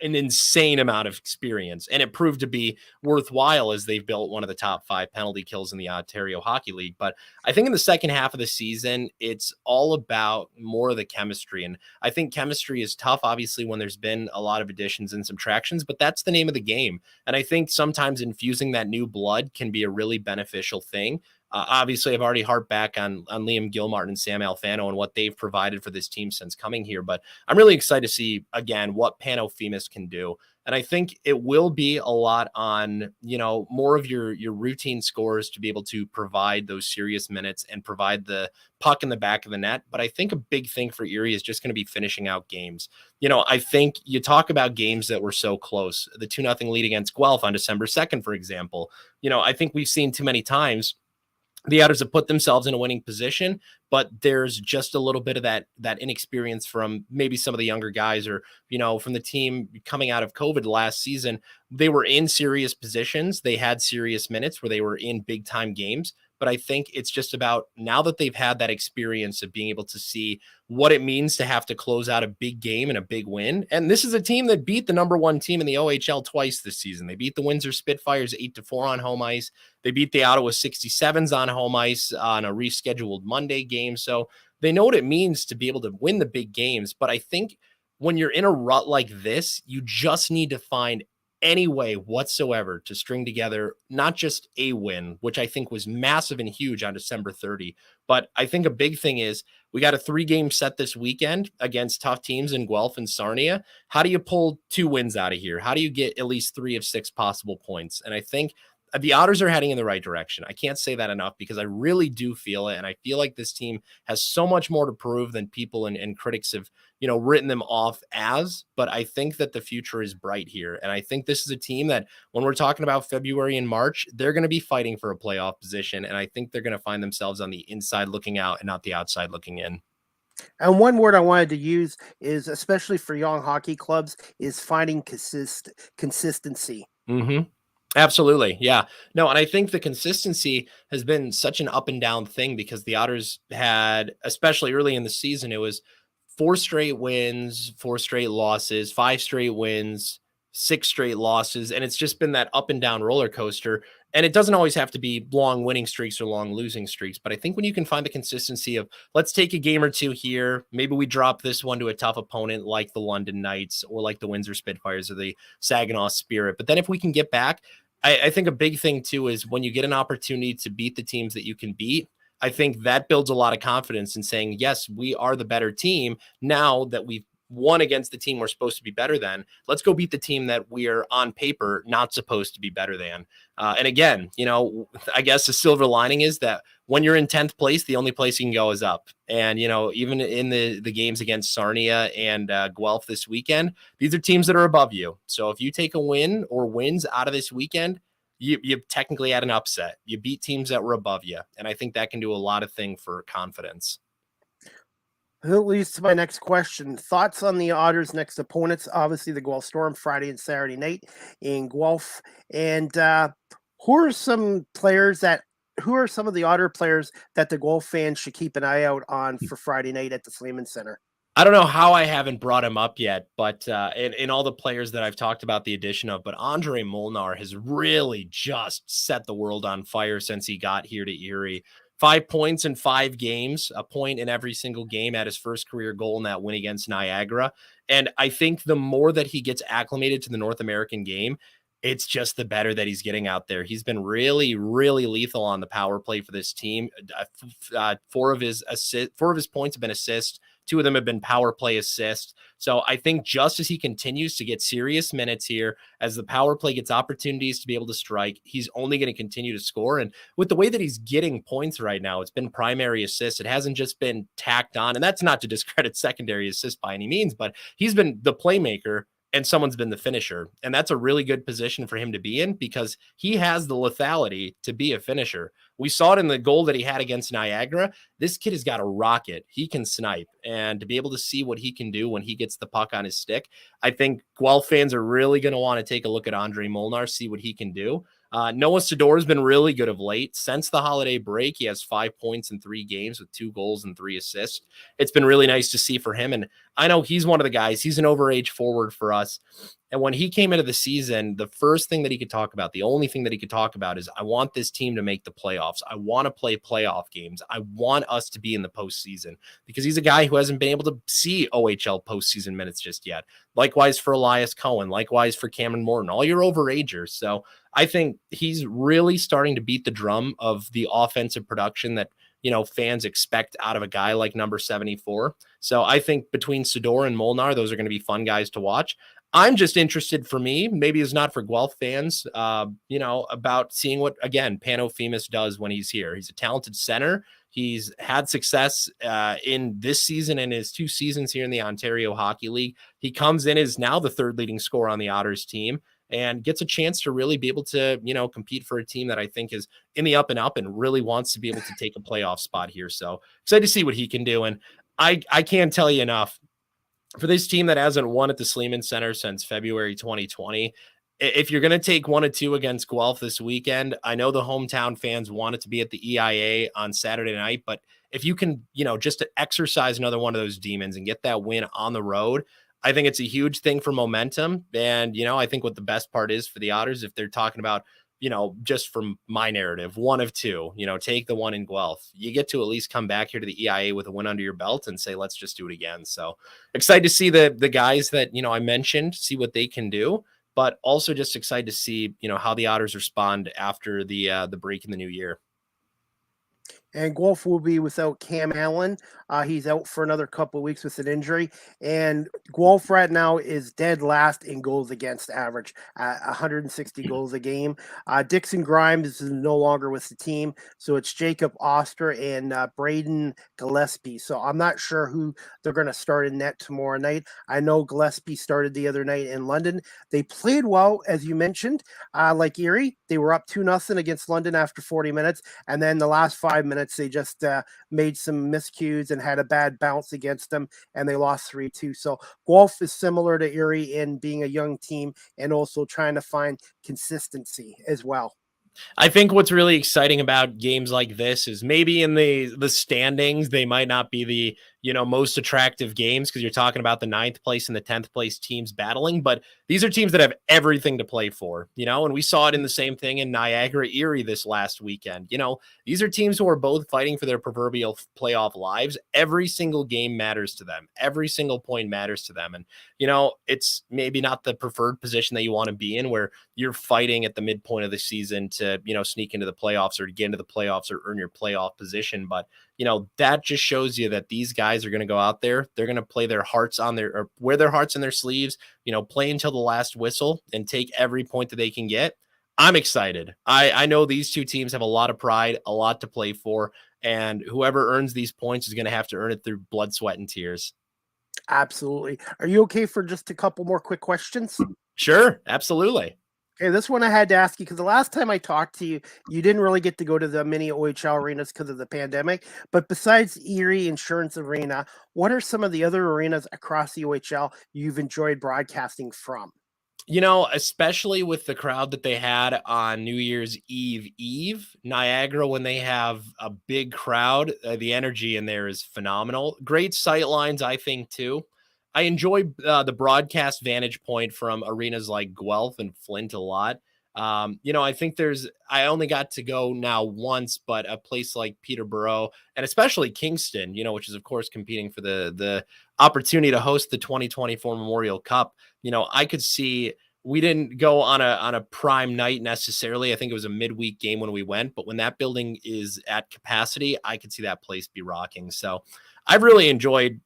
[SPEAKER 3] an insane amount of experience, and it proved to be worthwhile as they've built one of the top 5 penalty kills in the Ontario Hockey League. But I think in the second half of the season, it's all about more of the chemistry. And I think chemistry is tough, obviously, when there's been a lot of additions and subtractions, but that's the name of the game. And I think sometimes infusing that new blood can be a really beneficial thing. Obviously, I've already harped back on Liam Gilmartin and Sam Alfano and what they've provided for this team since coming here. But I'm really excited to see, again, what Pano Femis can do. And I think it will be a lot on, more of your routine scores to be able to provide those serious minutes and provide the puck in the back of the net. But I think a big thing for Erie is just going to be finishing out games. I think you talk about games that were so close, the 2-0 lead against Guelph on December 2nd, for example. I think we've seen too many times the Otters have put themselves in a winning position, but there's just a little bit of that inexperience from maybe some of the younger guys, or, from the team coming out of COVID last season. They were in serious positions. They had serious minutes where they were in big time games. But I think it's just about, now that they've had that experience of being able to see what it means to have to close out a big game and a big win. And this is a team that beat the number one team in the OHL twice this season. They beat the Windsor Spitfires 8-4 on home ice. They beat the Ottawa 67s on home ice on a rescheduled Monday game. So they know what it means to be able to win the big games. But I think when you're in a rut like this, you just need to find any way whatsoever to string together not just a win, which I think was massive and huge on December 30, but I think a big thing is we got a 3-game set this weekend against tough teams in Guelph and Sarnia. How do you pull 2 wins out of here? How do you get at least 3 of 6 possible points? And I think the Otters are heading in the right direction. I can't say that enough because I really do feel it. And I feel like this team has so much more to prove than people and critics have, written them off as. But I think that the future is bright here. And I think this is a team that when we're talking about February and March, they're going to be fighting for a playoff position. And I think they're going to find themselves on the inside looking out and not the outside looking in.
[SPEAKER 2] And one word I wanted to use is, especially for young hockey clubs, is finding consistency.
[SPEAKER 3] Mm-hmm. Absolutely. Yeah. No, and I think the consistency has been such an up and down thing because the Otters had, especially early in the season, it was 4 straight wins, 4 straight losses, 5 straight wins, 6 straight losses. And it's just been that up and down roller coaster. And it doesn't always have to be long winning streaks or long losing streaks. But I think when you can find the consistency of, let's take a game or two here, maybe we drop this one to a tough opponent like the London Knights or like the Windsor Spitfires or the Saginaw Spirit. But then if we can get back, I think a big thing too is when you get an opportunity to beat the teams that you can beat, I think that builds a lot of confidence in saying, yes, we are the better team now that we've won against the team we're supposed to be better than. Let's go beat the team that we are on paper not supposed to be better than. And again, I guess the silver lining is that when you're in 10th place, the only place you can go is up. And, even in the games against Sarnia and Guelph this weekend, these are teams that are above you. So if you take a win or wins out of this weekend, you technically had an upset. You beat teams that were above you. And I think that can do a lot of things for confidence.
[SPEAKER 2] That leads to my next question. Thoughts on the Otters' next opponents? Obviously, the Guelph Storm Friday and Saturday night in Guelph. And who are some of the Otter players that the Guelph fans should keep an eye out on for Friday night at the Sleeman Center?
[SPEAKER 3] I don't know how I haven't brought him up yet, but in all the players that I've talked about the addition of, but Andre Molnar has really just set the world on fire since he got here to Erie. 5 points in 5 games, a point in every single game at his first career goal in that win against Niagara. And I think the more that he gets acclimated to the North American game, it's just the better that he's getting out there. He's been really, really lethal on the power play for this team. 4 of his points have been assists. 2 of them have been power play assists. So I think just as he continues to get serious minutes here, as the power play gets opportunities to be able to strike, he's only going to continue to score. And with the way that he's getting points right now, it's been primary assists. It hasn't just been tacked on. And that's not to discredit secondary assists by any means, but he's been the playmaker and someone's been the finisher. And that's a really good position for him to be in because he has the lethality to be a finisher. We saw it in the goal that he had against Niagara. This kid has got a rocket. He can snipe. And to be able to see what he can do when he gets the puck on his stick, I think Guelph fans are really going to want to take a look at Andre Molnar, see what he can do. Noah Sador has been really good of late. Since the holiday break, he has 5 points in 3 games with 2 goals and 3 assists. It's been really nice to see for him. And I know he's one of the guys. He's an overage forward for us. And when he came into the season, the first thing that he could talk about, the only thing that he could talk about is, I want this team to make the playoffs. I want to play playoff games. I want us to be in the postseason, because he's a guy who hasn't been able to see OHL postseason minutes just yet. Likewise for Elias Cohen, likewise for Cameron Morton, all your overagers. So I think he's really starting to beat the drum of the offensive production that, fans expect out of a guy like number 74. So I think between Sador and Molnar, those are going to be fun guys to watch. I'm just interested, for me, maybe it's not for Guelph fans, about seeing what, again, Pano Femus does when he's here. He's a talented center. He's had success in this season and his 2 seasons here in the Ontario Hockey League. He comes in as now the 3rd leading scorer on the Otters team and gets a chance to really be able to, compete for a team that I think is in the up and up and really wants to be able to take a playoff spot here. So excited to see what he can do. And I can't tell you enough, for this team that hasn't won at the Sleeman Center since February 2020, if you're going to take 1 or 2 against Guelph this weekend, I know the hometown fans want it to be at the EIA on Saturday night, but if you can, just to exercise another one of those demons and get that win on the road, I think it's a huge thing for momentum. And, I think what the best part is for the Otters, if they're talking about, just from my narrative, 1 of 2, take the one in Guelph. You get to at least come back here to the EIA with a win under your belt and say, let's just do it again. So excited to see the guys that, I mentioned, see what they can do, but also just excited to see, how the Otters respond after the break in the new year.
[SPEAKER 2] And Guelph will be without Cam Allen. He's out for another couple of weeks with an injury. And Guelph right now is dead last in goals against average, 160 goals a game. Dixon Grimes is no longer with the team. So it's Jacob Oster and Braden Gillespie. So I'm not sure who they're going to start in net tomorrow night. I know Gillespie started the other night in London. They played well, as you mentioned, like Erie. They were up 2-0 against London after 40 minutes. And then the last 5 minutes, they just made some miscues and had a bad bounce against them, and they lost 3-2. So Guelph is similar to Erie in being a young team and also trying to find consistency as well.
[SPEAKER 3] I think what's really exciting about games like this is maybe in the standings, they might not be the, most attractive games because you're talking about the 9th place and the 10th place teams battling, but these are teams that have everything to play for, and we saw it in the same thing in Niagara Erie this last weekend. These are teams who are both fighting for their proverbial playoff lives. Every single game matters to them. Every single point matters to them. And, it's maybe not the preferred position that you want to be in where you're fighting at the midpoint of the season to, sneak into the playoffs or to get into the playoffs or earn your playoff position. But, that just shows you that these guys are going to go out there. They're going to play their hearts on their, or wear their hearts in their sleeves, play until the last whistle and take every point that they can get. I'm excited. I know these 2 teams have a lot of pride, a lot to play for, and whoever earns these points is going to have to earn it through blood, sweat, and tears.
[SPEAKER 2] Absolutely. Are you okay for just a couple more quick questions?
[SPEAKER 3] Sure, absolutely.
[SPEAKER 2] Okay, this one I had to ask you because the last time I talked to you, you didn't really get to go to the mini OHL arenas because of the pandemic. But besides Erie Insurance Arena, what are some of the other arenas across the OHL you've enjoyed broadcasting from?
[SPEAKER 3] Especially with the crowd that they had on New Year's Eve, Niagara, when they have a big crowd, the energy in there is phenomenal. Great sight lines, I think, too. I enjoy the broadcast vantage point from arenas like Guelph and Flint a lot. I think I only got to go now once, but a place like Peterborough and especially Kingston, which is of course competing for the opportunity to host the 2024 Memorial Cup. I could see we didn't go on a prime night necessarily. I think it was a midweek game when we went, but when that building is at capacity, I could see that place be rocking. So I've really enjoyed,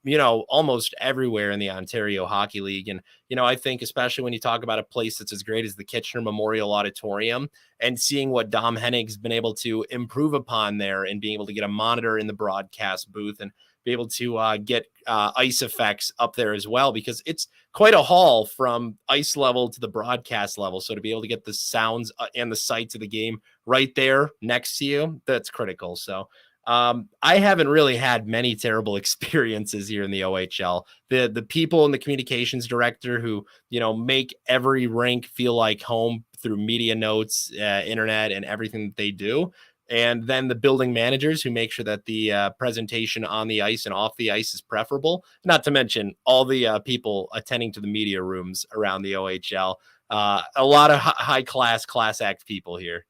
[SPEAKER 3] almost everywhere in the Ontario Hockey League. And, I think especially when you talk about a place that's as great as the Kitchener Memorial Auditorium and seeing what Dom Hennig's been able to improve upon there and being able to get a monitor in the broadcast booth and be able to get ice effects up there as well, because it's quite a haul from ice level to the broadcast level. So to be able to get the sounds and the sights of the game right there next to you, that's critical. So I haven't really had many terrible experiences here in the OHL. The people and the communications director who, make every rink feel like home through media notes, internet, and everything that they do. And then the building managers who make sure that the presentation on the ice and off the ice is preferable, not to mention all the people attending to the media rooms around the OHL. A lot of high class act people here.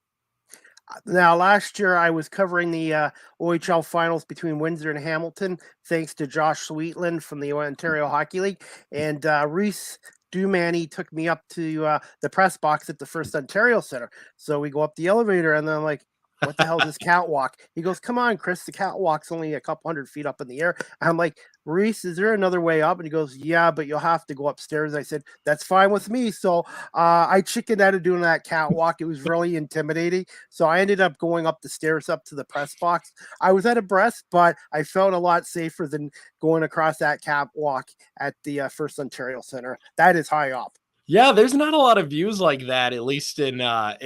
[SPEAKER 2] Now, last year I was covering the OHL finals between Windsor and Hamilton, thanks to Josh Sweetland from the Ontario Hockey League. And Reese Manny took me up to the press box at the First Ontario Center. So we go up the elevator, and then I'm like, what the hell is this catwalk? He goes, come on, Chris, the catwalk's only a couple 100 feet up in the air. I'm like, Reese, is there another way up? And he goes, yeah, but you'll have to go upstairs. I said, that's fine with me. So I chickened out of doing that catwalk. It was really intimidating. So I ended up going up the stairs up to the press box. I was out of breath, but I felt a lot safer than going across that catwalk at the First Ontario Center. That is high up.
[SPEAKER 3] Yeah, there's not a lot of views like that, at least in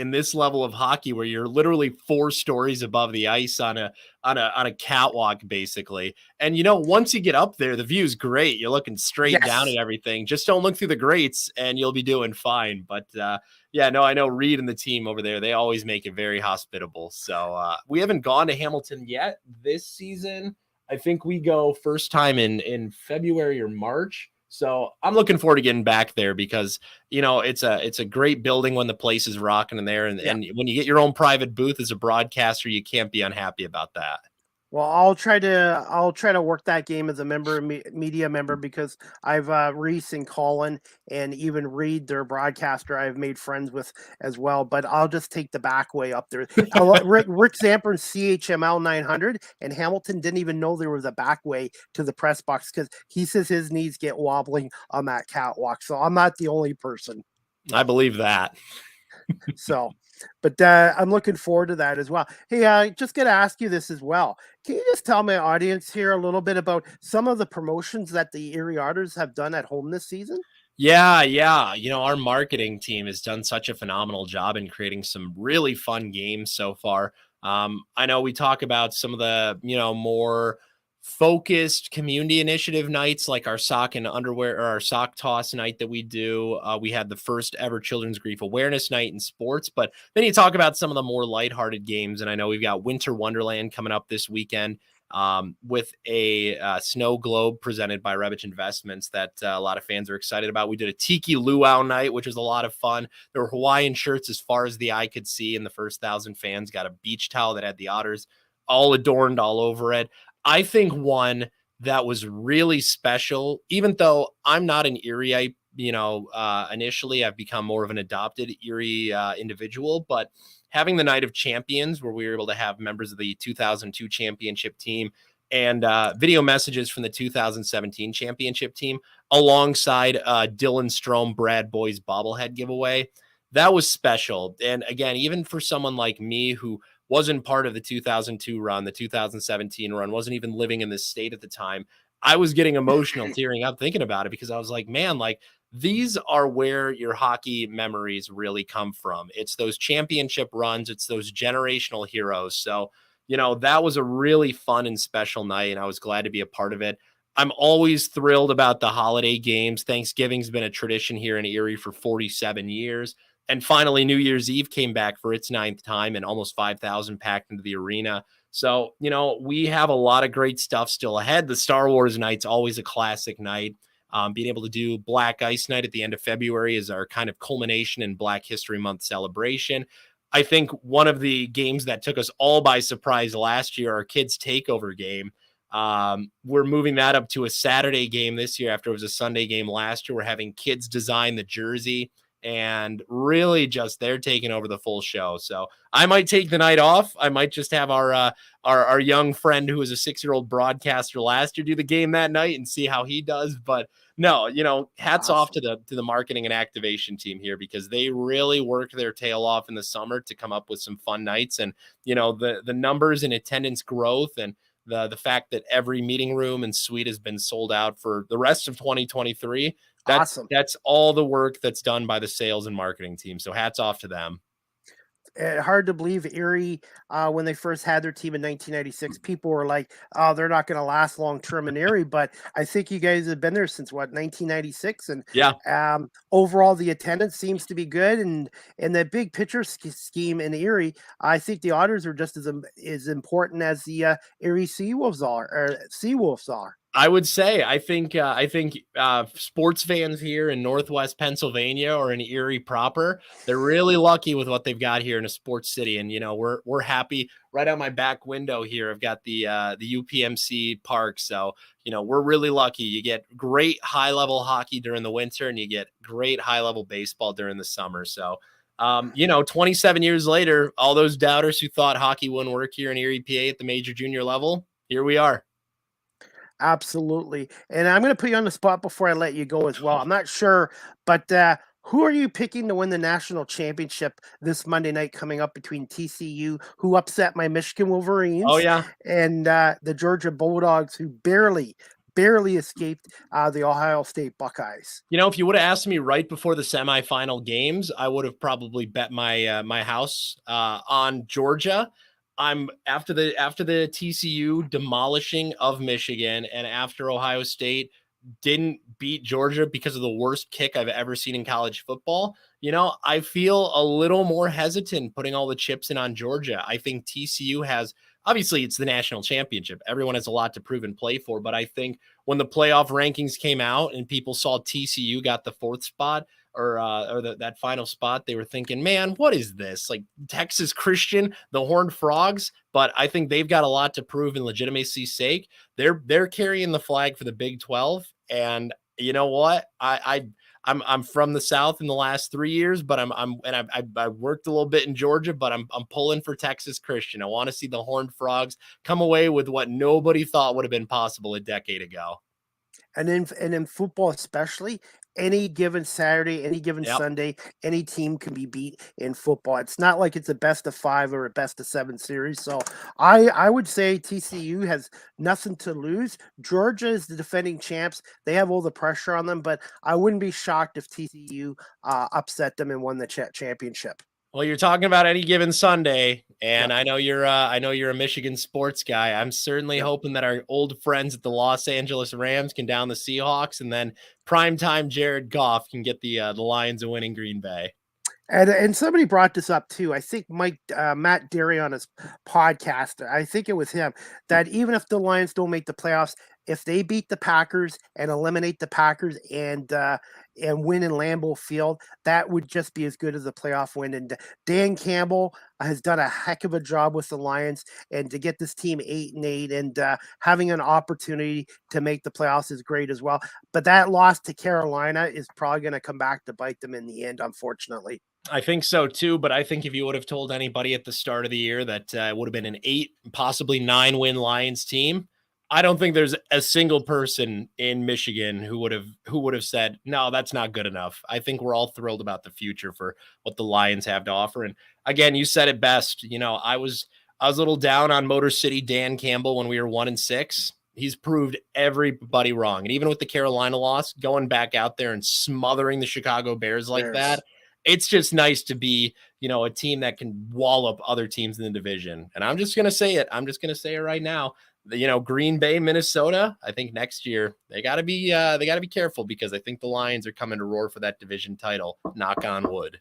[SPEAKER 3] this level of hockey, where you're literally 4 stories above the ice on a catwalk, basically. And once you get up there, the view's great. You're looking straight down at everything. Just don't look through the grates, and you'll be doing fine. But yeah, no, I know Reed and the team over there, they always make it very hospitable. So we haven't gone to Hamilton yet this season. I think we go first time in February or March. So I'm looking forward to getting back there because, it's a great building when the place is rocking in there. And when you get your own private booth as a broadcaster, you can't be unhappy about that.
[SPEAKER 2] Well, I'll try to work that game as a media member, because I've Reese and Colin and even Reed, their broadcaster, I've made friends with as well. But I'll just take the back way up there. Rick Zamper's CHML 900, and Hamilton didn't even know there was a back way to the press box because he says his knees get wobbling on that catwalk. So I'm not the only person.
[SPEAKER 3] I believe that.
[SPEAKER 2] So. But I'm looking forward to that as well. Hey, just going to ask you this as well. Can you just tell my audience here a little bit about some of the promotions that the Erie Otters have done at home this season?
[SPEAKER 3] Yeah. Our marketing team has done such a phenomenal job in creating some really fun games so far. I know we talk about some of the, more focused community initiative nights, like our sock and underwear or our sock toss night that we do. We had the first ever Children's Grief Awareness Night in sports, but then you talk about some of the more lighthearted games. And I know we've got Winter Wonderland coming up this weekend with a snow globe presented by Rebich Investments that a lot of fans are excited about. We did a Tiki Luau night, which was a lot of fun. There were Hawaiian shirts as far as the eye could see, and the first 1,000 fans got a beach towel that had the Otters all adorned all over it. I think one that was really special, even though I'm not an Erieite, initially I've become more of an adopted Erie individual, but having the Night of Champions where we were able to have members of the 2002 championship team and video messages from the 2017 championship team alongside Dylan Strome, Brad Boy's bobblehead giveaway, that was special. And again, even for someone like me who wasn't part of the 2002 run, the 2017 run, wasn't even living in this state at the time, I was getting emotional, tearing up thinking about it, because I was like, man, like these are where your hockey memories really come from. It's those championship runs. It's those generational heroes. So, that was a really fun and special night, and I was glad to be a part of it. I'm always thrilled about the holiday games. Thanksgiving's been a tradition here in Erie for 47 years. And finally, New Year's Eve came back for its 9th time, and almost 5,000 packed into the arena. So, we have a lot of great stuff still ahead. The Star Wars night's always a classic night. Being able to do Black Ice Night at the end of February is our kind of culmination in Black History Month celebration. I think one of the games that took us all by surprise last year, our kids' takeover game, we're moving that up to a Saturday game this year after it was a Sunday game last year. We're having kids design the jersey, and really just they're taking over the full show. So I might take the night off. I might just have our young friend who was a 6-year-old broadcaster last year do the game that night and see how he does. But no, hats off to the marketing and activation team here, because they really worked their tail off in the summer to come up with some fun nights. And, the numbers and attendance growth and the fact that every meeting room and suite has been sold out for the rest of 2023.
[SPEAKER 2] Awesome.
[SPEAKER 3] That's all the work that's done by the sales and marketing team. So hats off to them.
[SPEAKER 2] Hard to believe Erie, when they first had their team in 1996, people were like, oh, they're not going to last long term in Erie. But I think you guys have been there since 1996. And overall, the attendance seems to be good. And in the big picture scheme in Erie, I think the Otters are just as important as the Erie Seawolves are.
[SPEAKER 3] I would say I think sports fans here in Northwest Pennsylvania or in Erie proper, they're really lucky with what they've got here in a sports city. And we're happy. Right out my back window here, I've got the UPMC park. So we're really lucky. You get great high level hockey during the winter, and you get great high level baseball during the summer. So 27 years later, all those doubters who thought hockey wouldn't work here in Erie, PA at the major junior level, here we are.
[SPEAKER 2] Absolutely. And I'm going to put you on the spot before I let you go as well. I'm not sure, but who are you picking to win the national championship this Monday night coming up between TCU, who upset my Michigan
[SPEAKER 3] Oh
[SPEAKER 2] Wolverines,
[SPEAKER 3] yeah.
[SPEAKER 2] and the Georgia Bulldogs, who barely escaped the Ohio State Buckeyes?
[SPEAKER 3] If you would have asked me right before the semifinal games, I would have probably bet my my house on Georgia. I'm after the TCU demolishing of Michigan, and after Ohio State didn't beat Georgia because of the worst kick I've ever seen in college football. I feel a little more hesitant putting all the chips in on Georgia. I think TCU has, obviously it's the national championship. Everyone has a lot to prove and play for, but I think when the playoff rankings came out and people saw TCU got the fourth spot, or that final spot, they were thinking, man, what is this? Like Texas Christian, the Horned Frogs. But I think they've got a lot to prove in legitimacy's sake. They're carrying the flag for the Big 12. And you know what? I'm from the South in the last 3 years, but I worked a little bit in Georgia, but I'm pulling for Texas Christian. I want to see the Horned Frogs come away with what nobody thought would have been possible a decade ago.
[SPEAKER 2] And in football, especially, any given Saturday, any given
[SPEAKER 3] Yep.
[SPEAKER 2] Sunday, any team can be beat in football. It's not like it's a best of 5 or a best of 7 series. So I would say TCU has nothing to lose. Georgia is the defending champs. They have all the pressure on them, but I wouldn't be shocked if TCU upset them and won the championship.
[SPEAKER 3] Well, you're talking about any given Sunday, and
[SPEAKER 2] Yep.
[SPEAKER 3] I know you're a Michigan sports guy. I'm certainly
[SPEAKER 2] Yep.
[SPEAKER 3] hoping that our old friends at the Los Angeles Rams can down the Seahawks, and then primetime Jared Goff can get the Lions a win in Green Bay.
[SPEAKER 2] And somebody brought this up too. I think Matt Derry on his podcast, I think it was him, that even if the Lions don't make the playoffs, if they beat the Packers and eliminate the Packers and win in Lambeau Field, that would just be as good as a playoff win. And Dan Campbell has done a heck of a job with the Lions, and to get this team 8-8 and having an opportunity to make the playoffs is great as well. But that loss to Carolina is probably going to come back to bite them in the end, unfortunately.
[SPEAKER 3] I think so too, but I think if you would have told anybody at the start of the year that it would have been an 8, possibly 9-win Lions team, I don't think there's a single person in Michigan who would have said, no, that's not good enough. I think we're all thrilled about the future for what the Lions have to offer. And again, you said it best. I was a little down on Motor City Dan Campbell when we were 1-6. He's proved everybody wrong. And even with the Carolina loss, going back out there and smothering the Chicago Bears like that, it's just nice to be, a team that can wallop other teams in the division. And I'm just going to say it. I'm just going to say it right now. Green Bay, Minnesota, I think next year they got to be careful, because I think the Lions are coming to roar for that division title. Knock on wood.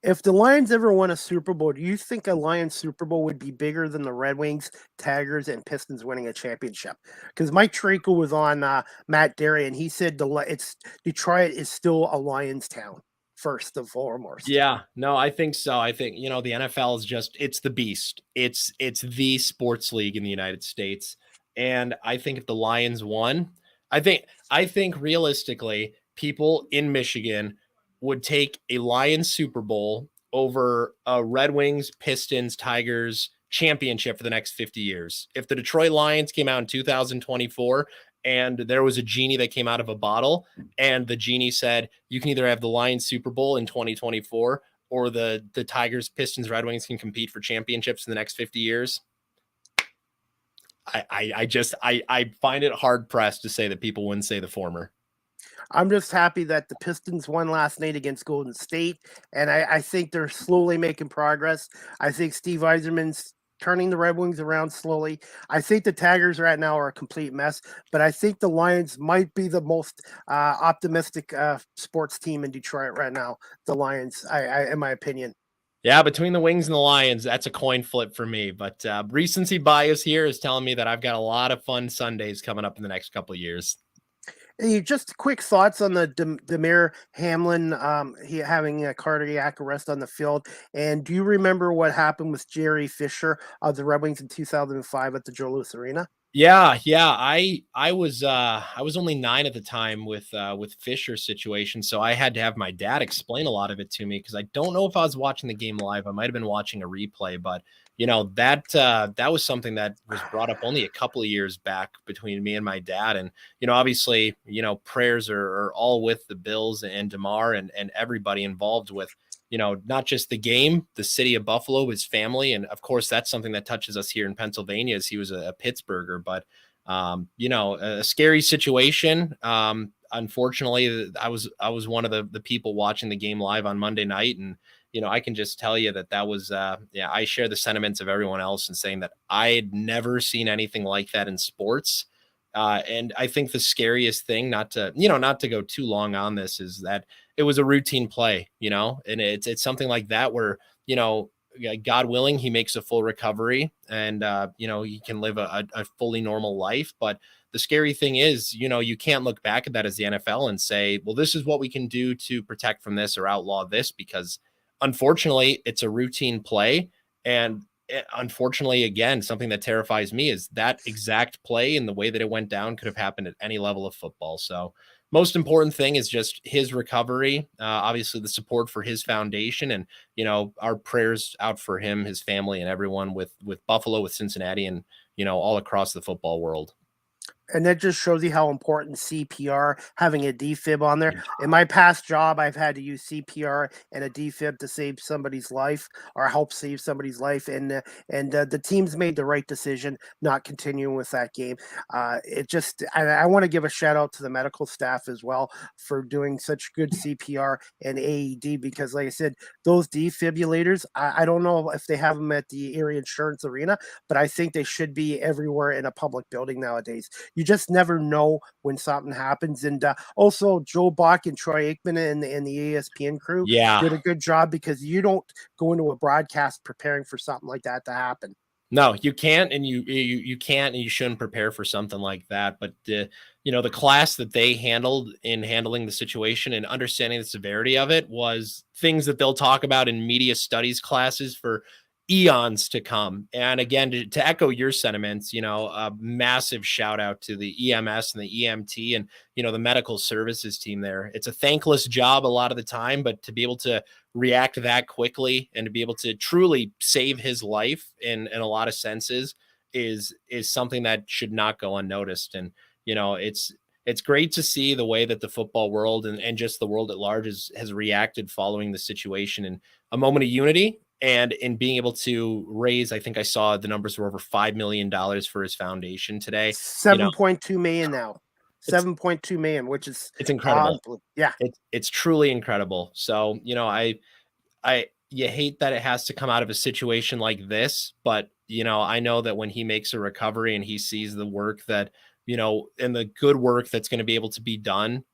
[SPEAKER 2] If the Lions ever won a Super Bowl, do you think a Lions Super Bowl would be bigger than the Red Wings, Tigers, and Pistons winning a championship? Because Mike Tirico was on Matt Derry, and he said Detroit is still a Lions town, first and foremost.
[SPEAKER 3] Yeah, no, I think so. I think, the NFL is it's the beast. It's the sports league in the United States. And I think if the Lions won, I think realistically, people in Michigan would take a Lions Super Bowl over a Red Wings, Pistons, Tigers championship for the next 50 years. If the Detroit Lions came out in 2024 and there was a genie that came out of a bottle, and the genie said, you can either have the Lions Super Bowl in 2024 or the Tigers, Pistons, Red Wings can compete for championships in the next 50 years. I find it hard pressed to say that people wouldn't say the former.
[SPEAKER 2] I'm just happy that the Pistons won last night against Golden State, and I think they're slowly making progress. I think Steve Yzerman's turning the Red Wings around slowly. I think the Tigers right now are a complete mess, but I think the Lions might be the most optimistic sports team in Detroit right now. The Lions, in my opinion.
[SPEAKER 3] Yeah, between the Wings and the Lions, that's a coin flip for me. But recency bias here is telling me that I've got a lot of fun Sundays coming up in the next couple of years.
[SPEAKER 2] Hey, just quick thoughts on the Demir Hamlin, he having a cardiac arrest on the field. And do you remember what happened with Jerry Fisher of the Red Wings in 2005 at the Joe Louis Arena?
[SPEAKER 3] Yeah. I was only 9 at the time with Fisher's situation, so I had to have my dad explain a lot of it to me because I don't know if I was watching the game live. I might have been watching a replay, but that was something that was brought up only a couple of years back between me and my dad. And obviously, prayers are all with the Bills and DeMar and everybody involved with not just the game, the city of Buffalo, his family. And of course, that's something that touches us here in Pennsylvania as he was a Pittsburgher. But, a scary situation. Unfortunately, I was one of the people watching the game live on Monday night. And, I can just tell you that was, I share the sentiments of everyone else in saying that I had never seen anything like that in sports. And I think the scariest thing, not to go too long on this, is that it was a routine play, and it's something like that where, God willing, he makes a full recovery and, he can live a fully normal life. But the scary thing is, you can't look back at that as the NFL and say, well, this is what we can do to protect from this or outlaw this, because unfortunately it's a routine play. And unfortunately, again, something that terrifies me is that exact play and the way that it went down could have happened at any level of football. So most important thing is just his recovery, obviously the support for his foundation, and our prayers out for him, his family, and everyone with Buffalo, with Cincinnati, and all across the football world.
[SPEAKER 2] And that just shows you how important CPR, having a defib on there. In my past job, I've had to use CPR and a defib to save somebody's life or help save somebody's life. And the teams made the right decision not continuing with that game. I want to give a shout out to the medical staff as well for doing such good CPR and AED, because, like I said, those defibrillators, I don't know if they have them at the Erie Insurance Arena, but I think they should be everywhere in a public building nowadays. You just never know when something happens. And also, Joe Bach and Troy Aikman and the ESPN crew
[SPEAKER 3] Yeah.
[SPEAKER 2] did a good job, because you don't go into a broadcast preparing for something like that to happen.
[SPEAKER 3] No, you can't, and you can't, and you shouldn't prepare for something like that. But the class that they handled in handling the situation and understanding the severity of it was things that they'll talk about in media studies classes for eons to come. And again, to echo your sentiments, a massive shout out to the EMS and the EMT and the medical services team there. It's a thankless job a lot of the time, but to be able to react that quickly and to be able to truly save his life in a lot of senses is something that should not go unnoticed. And it's great to see the way that the football world and just the world at large has reacted following the situation in a moment of unity, and in being able to raise, I think I saw the numbers were over $5 million for his foundation today.
[SPEAKER 2] 7.2 million now. 7.2 million, which is
[SPEAKER 3] it's incredible.
[SPEAKER 2] Yeah.
[SPEAKER 3] It's truly incredible. So, you hate that it has to come out of a situation like this, but I know that when he makes a recovery and he sees the work that, and the good work that's going to be able to be done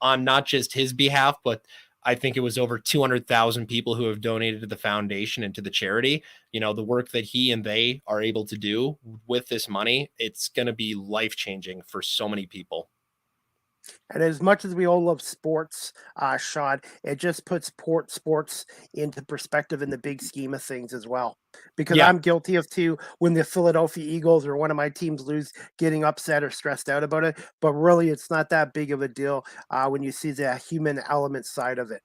[SPEAKER 3] on not just his behalf, but I think it was over 200,000 people who have donated to the foundation and to the charity. The work that he and they are able to do with this money, it's going to be life-changing for so many people.
[SPEAKER 2] And as much as we all love sports, Shawn, it just puts sports into perspective in the big scheme of things as well. Because
[SPEAKER 3] Yeah.
[SPEAKER 2] I'm guilty of too, when the Philadelphia Eagles or one of my teams lose, getting upset or stressed out about it. But really, it's not that big of a deal when you see the human element side of it.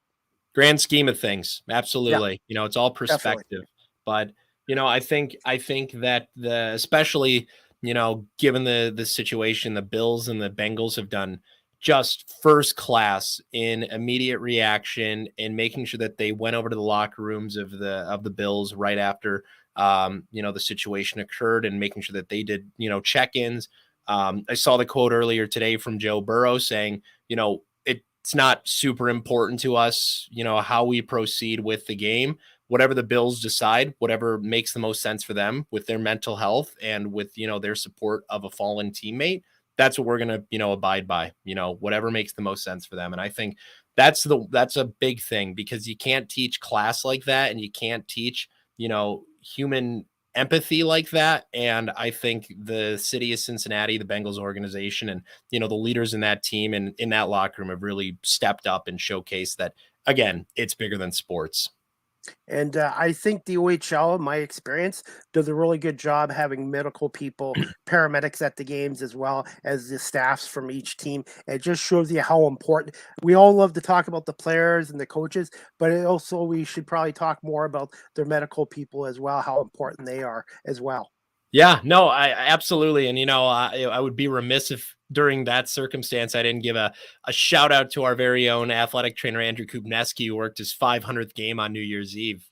[SPEAKER 3] Grand scheme of things,
[SPEAKER 2] Yeah,
[SPEAKER 3] absolutely. It's all
[SPEAKER 2] definitely.
[SPEAKER 3] perspective. But I think that especially given the situation, the Bills and the Bengals have done just first class in immediate reaction and making sure that they went over to the locker rooms of the Bills right after the situation occurred, and making sure that they did check-ins. I saw the quote earlier today from Joe Burrow saying, it's not super important to us, how we proceed with the game. Whatever the Bills decide, whatever makes the most sense for them with their mental health and with, their support of a fallen teammate, that's what we're going to, abide by, whatever makes the most sense for them. And I think that's a big thing, because you can't teach class like that, and you can't teach, human empathy like that. And I think the city of Cincinnati, the Bengals organization, and, the leaders in that team and in that locker room have really stepped up and showcased that, again, it's bigger than sports.
[SPEAKER 2] And I think the OHL, in my experience, does a really good job having medical people, paramedics at the games, as well as the staffs from each team. It just shows you how important. We all love to talk about the players and the coaches, but we should probably talk more about their medical people as well, how important they are as well.
[SPEAKER 3] Yeah, no, I absolutely. And, I would be remiss if during that circumstance I didn't give a shout out to our very own athletic trainer, Andrew Kubneski, who worked his 500th game on New Year's Eve.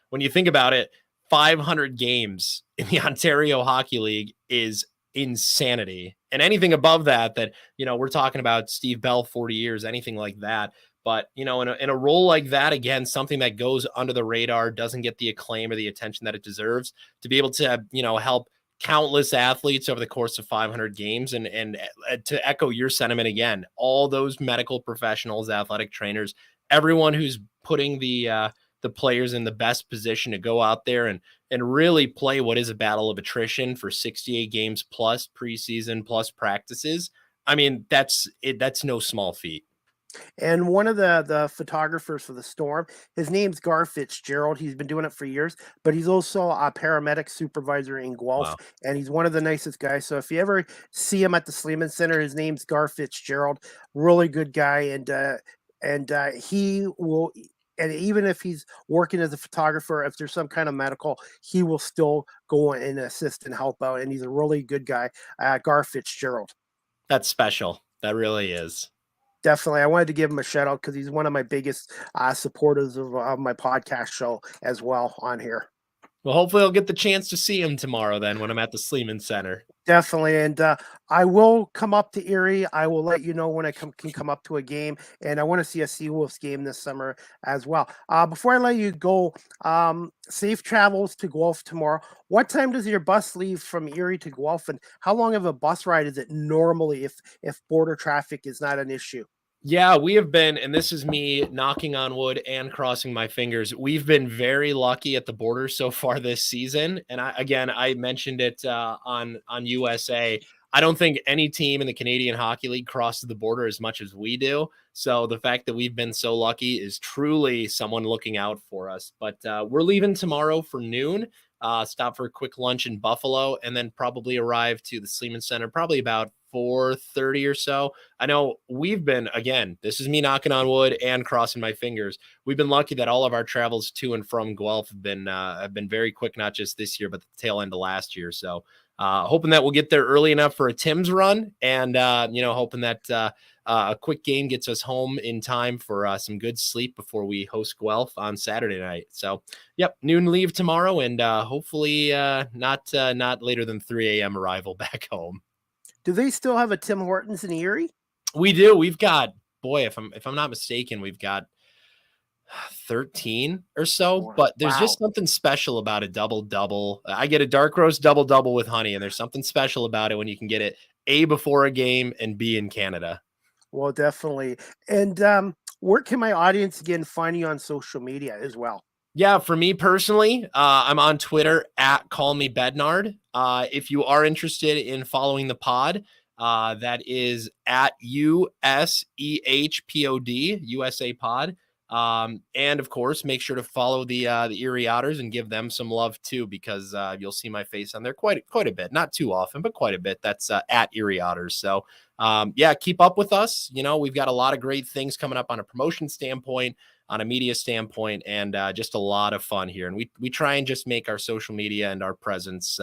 [SPEAKER 3] When you think about it, 500 games in the Ontario Hockey League is insanity. And anything above that, we're talking about Steve Bell, 40 years, anything like that. But, in a role like that, again, something that goes under the radar, doesn't get the acclaim or the attention that it deserves, to be able to, help countless athletes over the course of 500 games. And to echo your sentiment again, all those medical professionals, athletic trainers, everyone who's putting the players in the best position to go out there and really play what is a battle of attrition for 68 games plus preseason plus practices. I mean, that's no small feat.
[SPEAKER 2] And one of the photographers for the Storm, his name's Gar Fitzgerald. He's been doing it for years, but he's also a paramedic supervisor in Guelph,
[SPEAKER 3] Wow.
[SPEAKER 2] and he's one of the nicest guys. So if you ever see him at the Sleeman Center, his name's Gar Fitzgerald. Really good guy, and he will. And even if he's working as a photographer, if there's some kind of medical, he will still go and assist and help out. And he's a really good guy, Gar Fitzgerald.
[SPEAKER 3] That's special. That really is.
[SPEAKER 2] Definitely. I wanted to give him a shout out because he's one of my biggest supporters of my podcast show as well on here.
[SPEAKER 3] Well, hopefully I'll get the chance to see him tomorrow then when I'm at the Sleeman Center.
[SPEAKER 2] Definitely. And I will come up to Erie. I will let you know when I can come up to a game. And I want to see a Seawolves game this summer as well. Before I let you go, safe travels to Guelph tomorrow. What time does your bus leave from Erie to Guelph? And how long of a bus ride is it normally if border traffic is not an issue?
[SPEAKER 3] Yeah, we have been, and this is me knocking on wood and crossing my fingers. We've been very lucky at the border so far this season. And I mentioned it on USA. I don't think any team in the Canadian Hockey League crosses the border as much as we do. So the fact that we've been so lucky is truly someone looking out for us. But we're leaving tomorrow for noon. Stop for a quick lunch in Buffalo, and then probably arrive to the Sleeman Center probably about 4:30 or so. I know we've been, again, this is me knocking on wood and crossing my fingers. We've been lucky that all of our travels to and from Guelph have been very quick, not just this year, but the tail end of last year. So hoping that we'll get there early enough for a Tim's run, and hoping that a quick game gets us home in time for some good sleep before we host Guelph on Saturday night. So, yep, noon leave tomorrow, and hopefully not later than 3 a.m. arrival back home.
[SPEAKER 2] Do they still have a Tim Hortons in Erie?
[SPEAKER 3] We do. We've got, boy, if I'm not mistaken, we've got 13 or so, but there's just something special about a double-double. I get a dark roast double-double with honey, and there's something special about it when you can get it A, before a game, and B, in Canada.
[SPEAKER 2] Well, definitely. And where can my audience again find you on social media as well?
[SPEAKER 3] Yeah, for me personally, I'm on Twitter at Call Me Bednard. If you are interested in following the pod, that is at USEHPOD, USA Pod. And of course, make sure to follow the Erie Otters and give them some love too, because you'll see my face on there quite a bit, not too often, but quite a bit. That's at Erie Otters. So yeah, keep up with us. We've got a lot of great things coming up on a promotion standpoint, on a media standpoint, and just a lot of fun here. And we try and just make our social media and our presence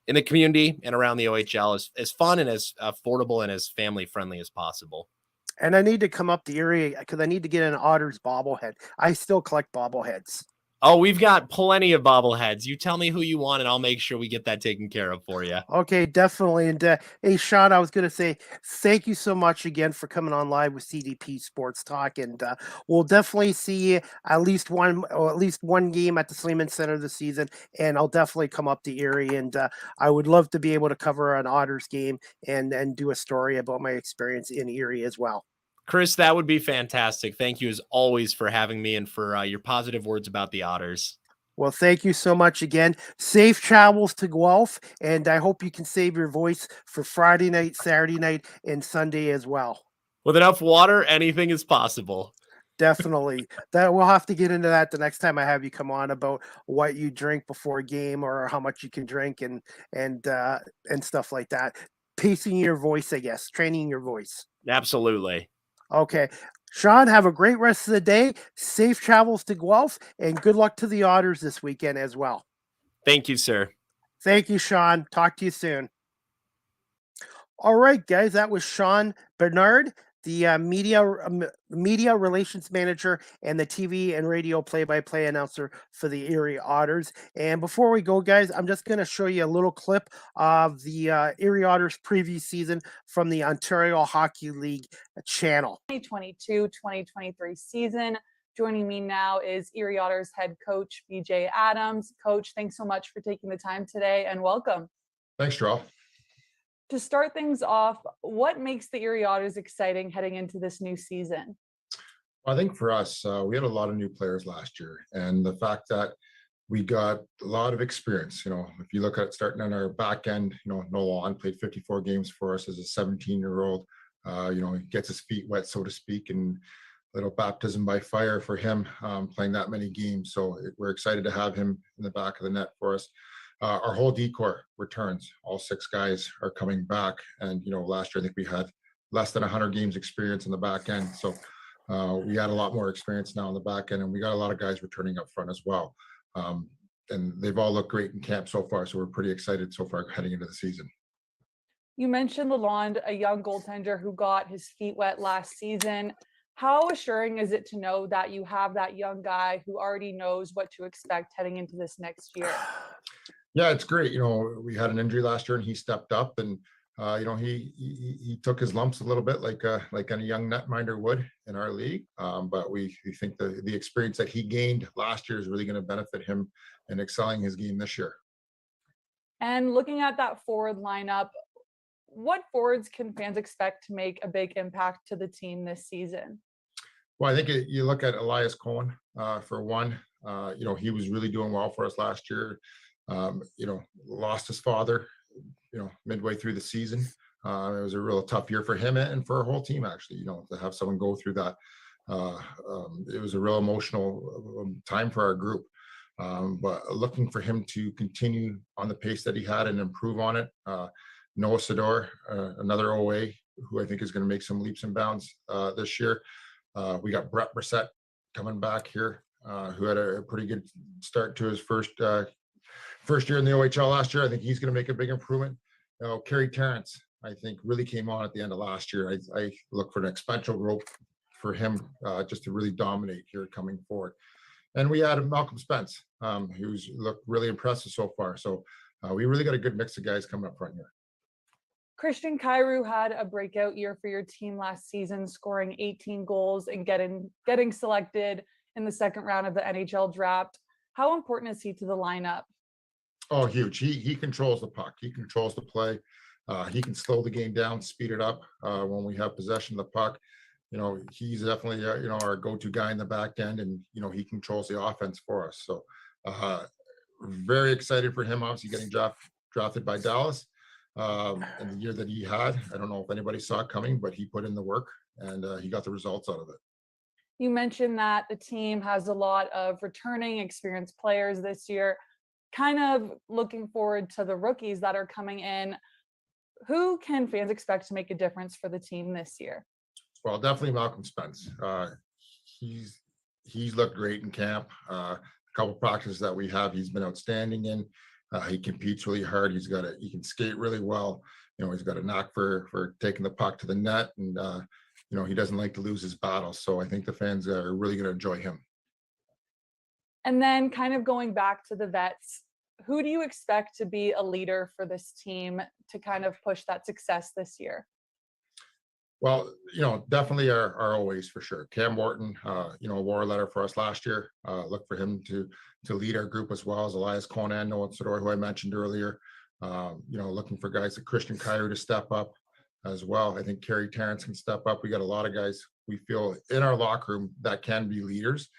[SPEAKER 3] in the community and around the OHL as fun and as affordable and as family friendly as possible.
[SPEAKER 2] And I need to come up to Erie because I need to get an Otters bobblehead. I still collect bobbleheads.
[SPEAKER 3] Oh, we've got plenty of bobbleheads. You tell me who you want, and I'll make sure we get that taken care of for you.
[SPEAKER 2] Okay, definitely. And hey, Shawn, I was going to say thank you so much again for coming on live with CDP Sports Talk, and we'll definitely see you at least one game at the Sleeman Center this season, and I'll definitely come up to Erie, and I would love to be able to cover an Otters game and do a story about my experience in Erie as well.
[SPEAKER 3] Chris, that would be fantastic. Thank you as always for having me and for your positive words about the Otters.
[SPEAKER 2] Well, thank you so much again. Safe travels to Guelph, and I hope you can save your voice for Friday night, Saturday night, and Sunday as well.
[SPEAKER 3] With enough water, anything is possible.
[SPEAKER 2] Definitely. That we'll have to get into that the next time I have you come on about what you drink before a game or how much you can drink and stuff like that. Pacing your voice, I guess, training your voice.
[SPEAKER 3] Absolutely.
[SPEAKER 2] Okay. Shawn, have a great rest of the day. Safe travels to Guelph, and good luck to the Otters this weekend as well.
[SPEAKER 3] Thank you, sir.
[SPEAKER 2] Thank you, Shawn. Talk to you soon. All right, guys, that was Shawn Bednard, the media relations manager and the TV and radio play-by-play announcer for the Erie Otters. And before we go, guys, I'm just going to show you a little clip of the Erie Otters preview season from the Ontario Hockey League channel.
[SPEAKER 4] 2022-2023 season. Joining me now is Erie Otters head coach BJ Adams. Coach, thanks so much for taking the time today and welcome.
[SPEAKER 5] Thanks, Joel.
[SPEAKER 4] To start things off, what makes the Erie Otters exciting heading into this new season?
[SPEAKER 5] I think for us, we had a lot of new players last year, and the fact that we got a lot of experience. If you look at starting on our back end, Nolan played 54 games for us as a 17-year-old. He gets his feet wet, so to speak, and little baptism by fire for him playing that many games. So we're excited to have him in the back of the net for us. Our whole decor returns. All 6 guys are coming back. And, last year, I think we had less than 100 games experience in the back end. So we got a lot more experience now in the back end, and we got a lot of guys returning up front as well. And they've all looked great in camp so far. So we're pretty excited so far heading into the season.
[SPEAKER 4] You mentioned Lalonde, a young goaltender who got his feet wet last season. How assuring is it to know that you have that young guy who already knows what to expect heading into this next year?
[SPEAKER 5] Yeah, it's great. We had an injury last year, and he stepped up, and he took his lumps a little bit, like any young netminder would in our league. But we think the experience that he gained last year is really going to benefit him in excelling his game this year.
[SPEAKER 4] And looking at that forward lineup, what forwards can fans expect to make a big impact to the team this season?
[SPEAKER 5] Well, I think you look at Elias Cohen for one. He was really doing well for us last year. Lost his father, midway through the season. It was a real tough year for him and for our whole team, actually, to have someone go through that. It was a real emotional time for our group. But looking for him to continue on the pace that he had and improve on it. Noah Sador, another OA, who I think is going to make some leaps and bounds this year. We got Brett Brissett coming back here, who had a pretty good start to his first year in the OHL last year. I think he's going to make a big improvement. Kerry Terrence, I think, really came on at the end of last year. I look for an exponential growth for him just to really dominate here coming forward. And we added Malcolm Spence, who's looked really impressive so far. So we really got a good mix of guys coming up front here.
[SPEAKER 4] Christian Kyrou had a breakout year for your team last season, scoring 18 goals and getting selected in the second round of the NHL draft. How important is he to the lineup?
[SPEAKER 5] Oh, huge. He controls the puck. He controls the play. He can slow the game down, speed it up when we have possession of the puck. He's definitely, our go-to guy in the back end, and, he controls the offense for us. So very excited for him, obviously getting drafted by Dallas in the year that he had. I don't know if anybody saw it coming, but he put in the work, and he got the results out of it.
[SPEAKER 4] You mentioned that the team has a lot of returning experienced players this year. Kind of looking forward to the rookies that are coming in. Who can fans expect to make a difference for the team this year?
[SPEAKER 5] Well, definitely Malcolm Spence. He's looked great in camp. A couple practices that we have, he's been outstanding in. He competes really hard. He can skate really well. He's got a knack for taking the puck to the net, and he doesn't like to lose his battles. So I think the fans are really going to enjoy him.
[SPEAKER 4] And then kind of going back to the vets, who do you expect to be a leader for this team to kind of push that success this year?
[SPEAKER 5] Well, definitely our always for sure. Cam Morton, a war letter for us last year. Look for him to lead our group as well as Elias Conan, Noah Sador, who I mentioned earlier. Looking for guys like Christian Cairo to step up as well. I think Kerry Terrence can step up. We got a lot of guys we feel in our locker room that can be leaders,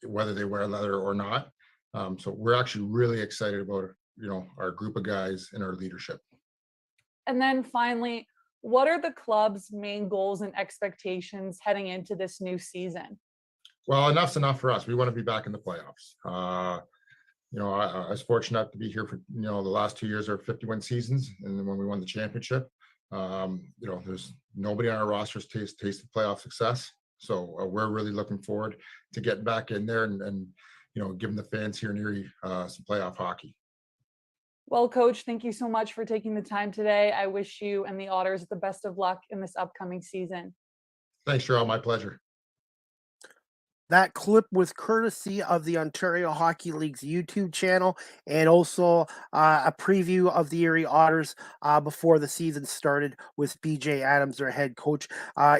[SPEAKER 5] whether they wear leather or not. So we're actually really excited about, our group of guys and our leadership.
[SPEAKER 4] And then finally, what are the club's main goals and expectations heading into this new season?
[SPEAKER 5] Well, enough's enough for us. We want to be back in the playoffs. I was fortunate to be here for, the last 2 years, our 51 seasons. And then when we won the championship, there's nobody on our rosters tasted playoff success. So we're really looking forward to getting back in there and giving the fans here in Erie some playoff hockey.
[SPEAKER 4] Well, Coach, thank you so much for taking the time today. I wish you and the Otters the best of luck in this upcoming season.
[SPEAKER 5] Thanks, Cheryl. My pleasure.
[SPEAKER 2] That clip was courtesy of the Ontario Hockey League's YouTube channel, and also a preview of the Erie Otters before the season started with BJ Adams, their head coach.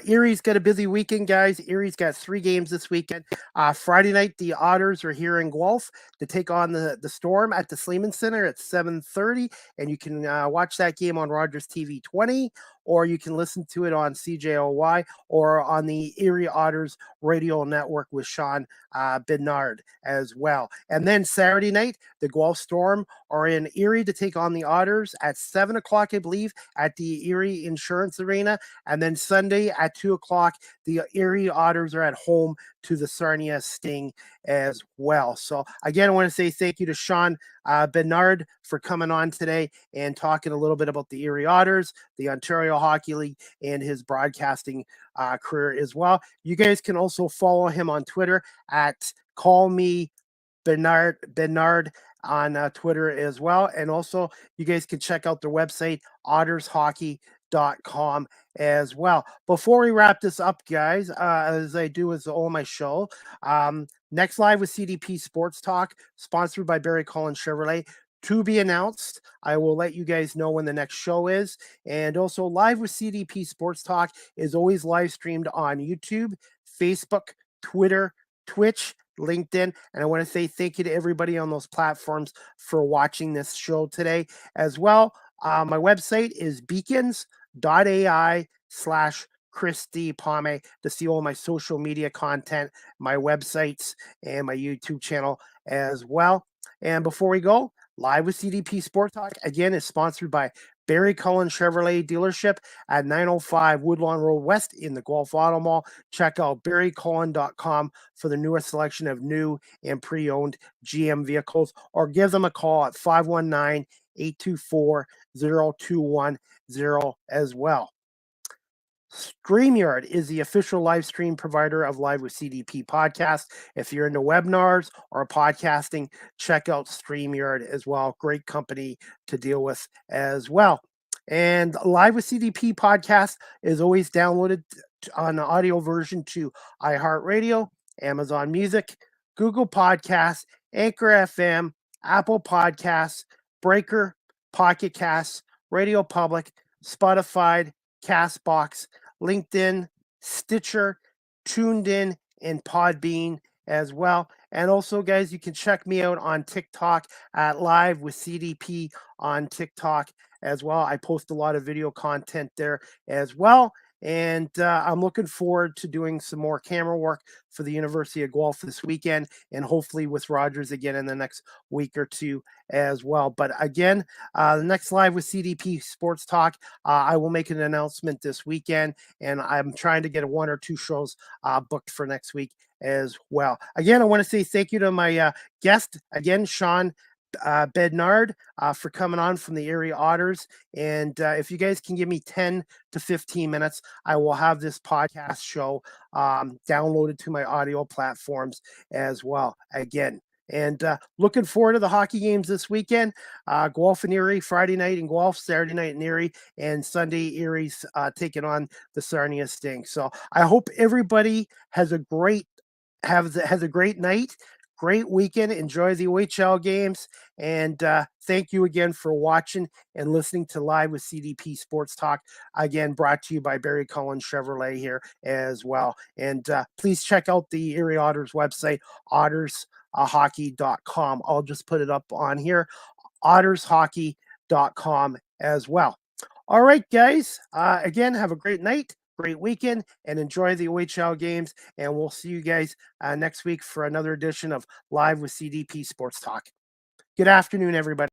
[SPEAKER 2] Erie's got a busy weekend, guys. Erie's got 3 games this weekend. Friday night, the Otters are here in Guelph to take on the Storm at the Sleeman Center at 7:30, and you can watch that game on Rogers TV 20, or you can listen to it on CJOY or on the Erie Otters radio network with Shawn Bednard as well. And then Saturday night, the Guelph Storm are in Erie to take on the Otters at 7 o'clock, I believe, at the Erie Insurance Arena. And then Sunday at 2 o'clock, the Erie Otters are at home to the Sarnia Sting as well. So again, I want to say thank you to Shawn Bednard for coming on today and talking a little bit about the Erie Otters, the Ontario Hockey League, and his broadcasting career as well. You guys can also follow him on Twitter at Call Me Bednard on Twitter as well. And also you guys can check out their website, ottershockey.com as well. Before we wrap this up, guys, as I do with all my show, next Live with CDP Sports Talk, sponsored by Barry Collins Chevrolet, to be announced. I will let you guys know when the next show is. And also Live with CDP Sports Talk is always live streamed on YouTube, Facebook, Twitter, Twitch, LinkedIn. And I want to say thank you to everybody on those platforms for watching this show today as well. My website is beacons.ai/Chris D. Palme to see all my social media content, my websites, and my YouTube channel as well. And before we go, Live with CDP Sport Talk, again, is sponsored by Barry Cullen Chevrolet dealership at 905 Woodlawn Road West in the Guelph Auto Mall. Check out barrycullen.com for the newest selection of new and pre-owned GM vehicles, or give them a call at 519-824-0210 as well. StreamYard is the official live stream provider of Live with CDP podcast. If you're into webinars or podcasting, check out StreamYard as well. Great company to deal with as well. And Live with CDP podcast is always downloaded on the audio version to iHeartRadio, Amazon Music, Google Podcasts, Anchor FM, Apple Podcasts, Breaker, Pocket Casts, Radio Public, Spotify, Castbox, LinkedIn, Stitcher, Tuned In, and Podbean as well. And also, guys, you can check me out on TikTok at Live with CDP on TikTok as well. I post a lot of video content there as well. And I'm looking forward to doing some more camera work for the University of Guelph this weekend, and hopefully with Rogers again in the next week or two as well. But again, the next Live with CDP Sports Talk, I will make an announcement this weekend, and I'm trying to get 1 or 2 shows booked for next week as well. Again, I want to say thank you to my guest, again, Shawn Bednard, for coming on from the Erie Otters. And if you guys can give me 10 to 15 minutes, I will have this podcast show downloaded to my audio platforms as well again. And looking forward to the hockey games this weekend. Guelph and Erie, Friday night in Guelph, Saturday night in Erie, and Sunday Erie's taking on the Sarnia Sting. So I hope everybody has a great night, great weekend. Enjoy the OHL games. And thank you again for watching and listening to Live with CDP Sports Talk. Again, brought to you by Barry Cullen Chevrolet here as well. And please check out the Erie Otters website, ottershockey.com. I'll just put it up on here, ottershockey.com as well. All right, guys. Again, have a great night, great weekend, and enjoy the OHL games. And we'll see you guys next week for another edition of Live with CDP Sports Talk. Good afternoon, everybody.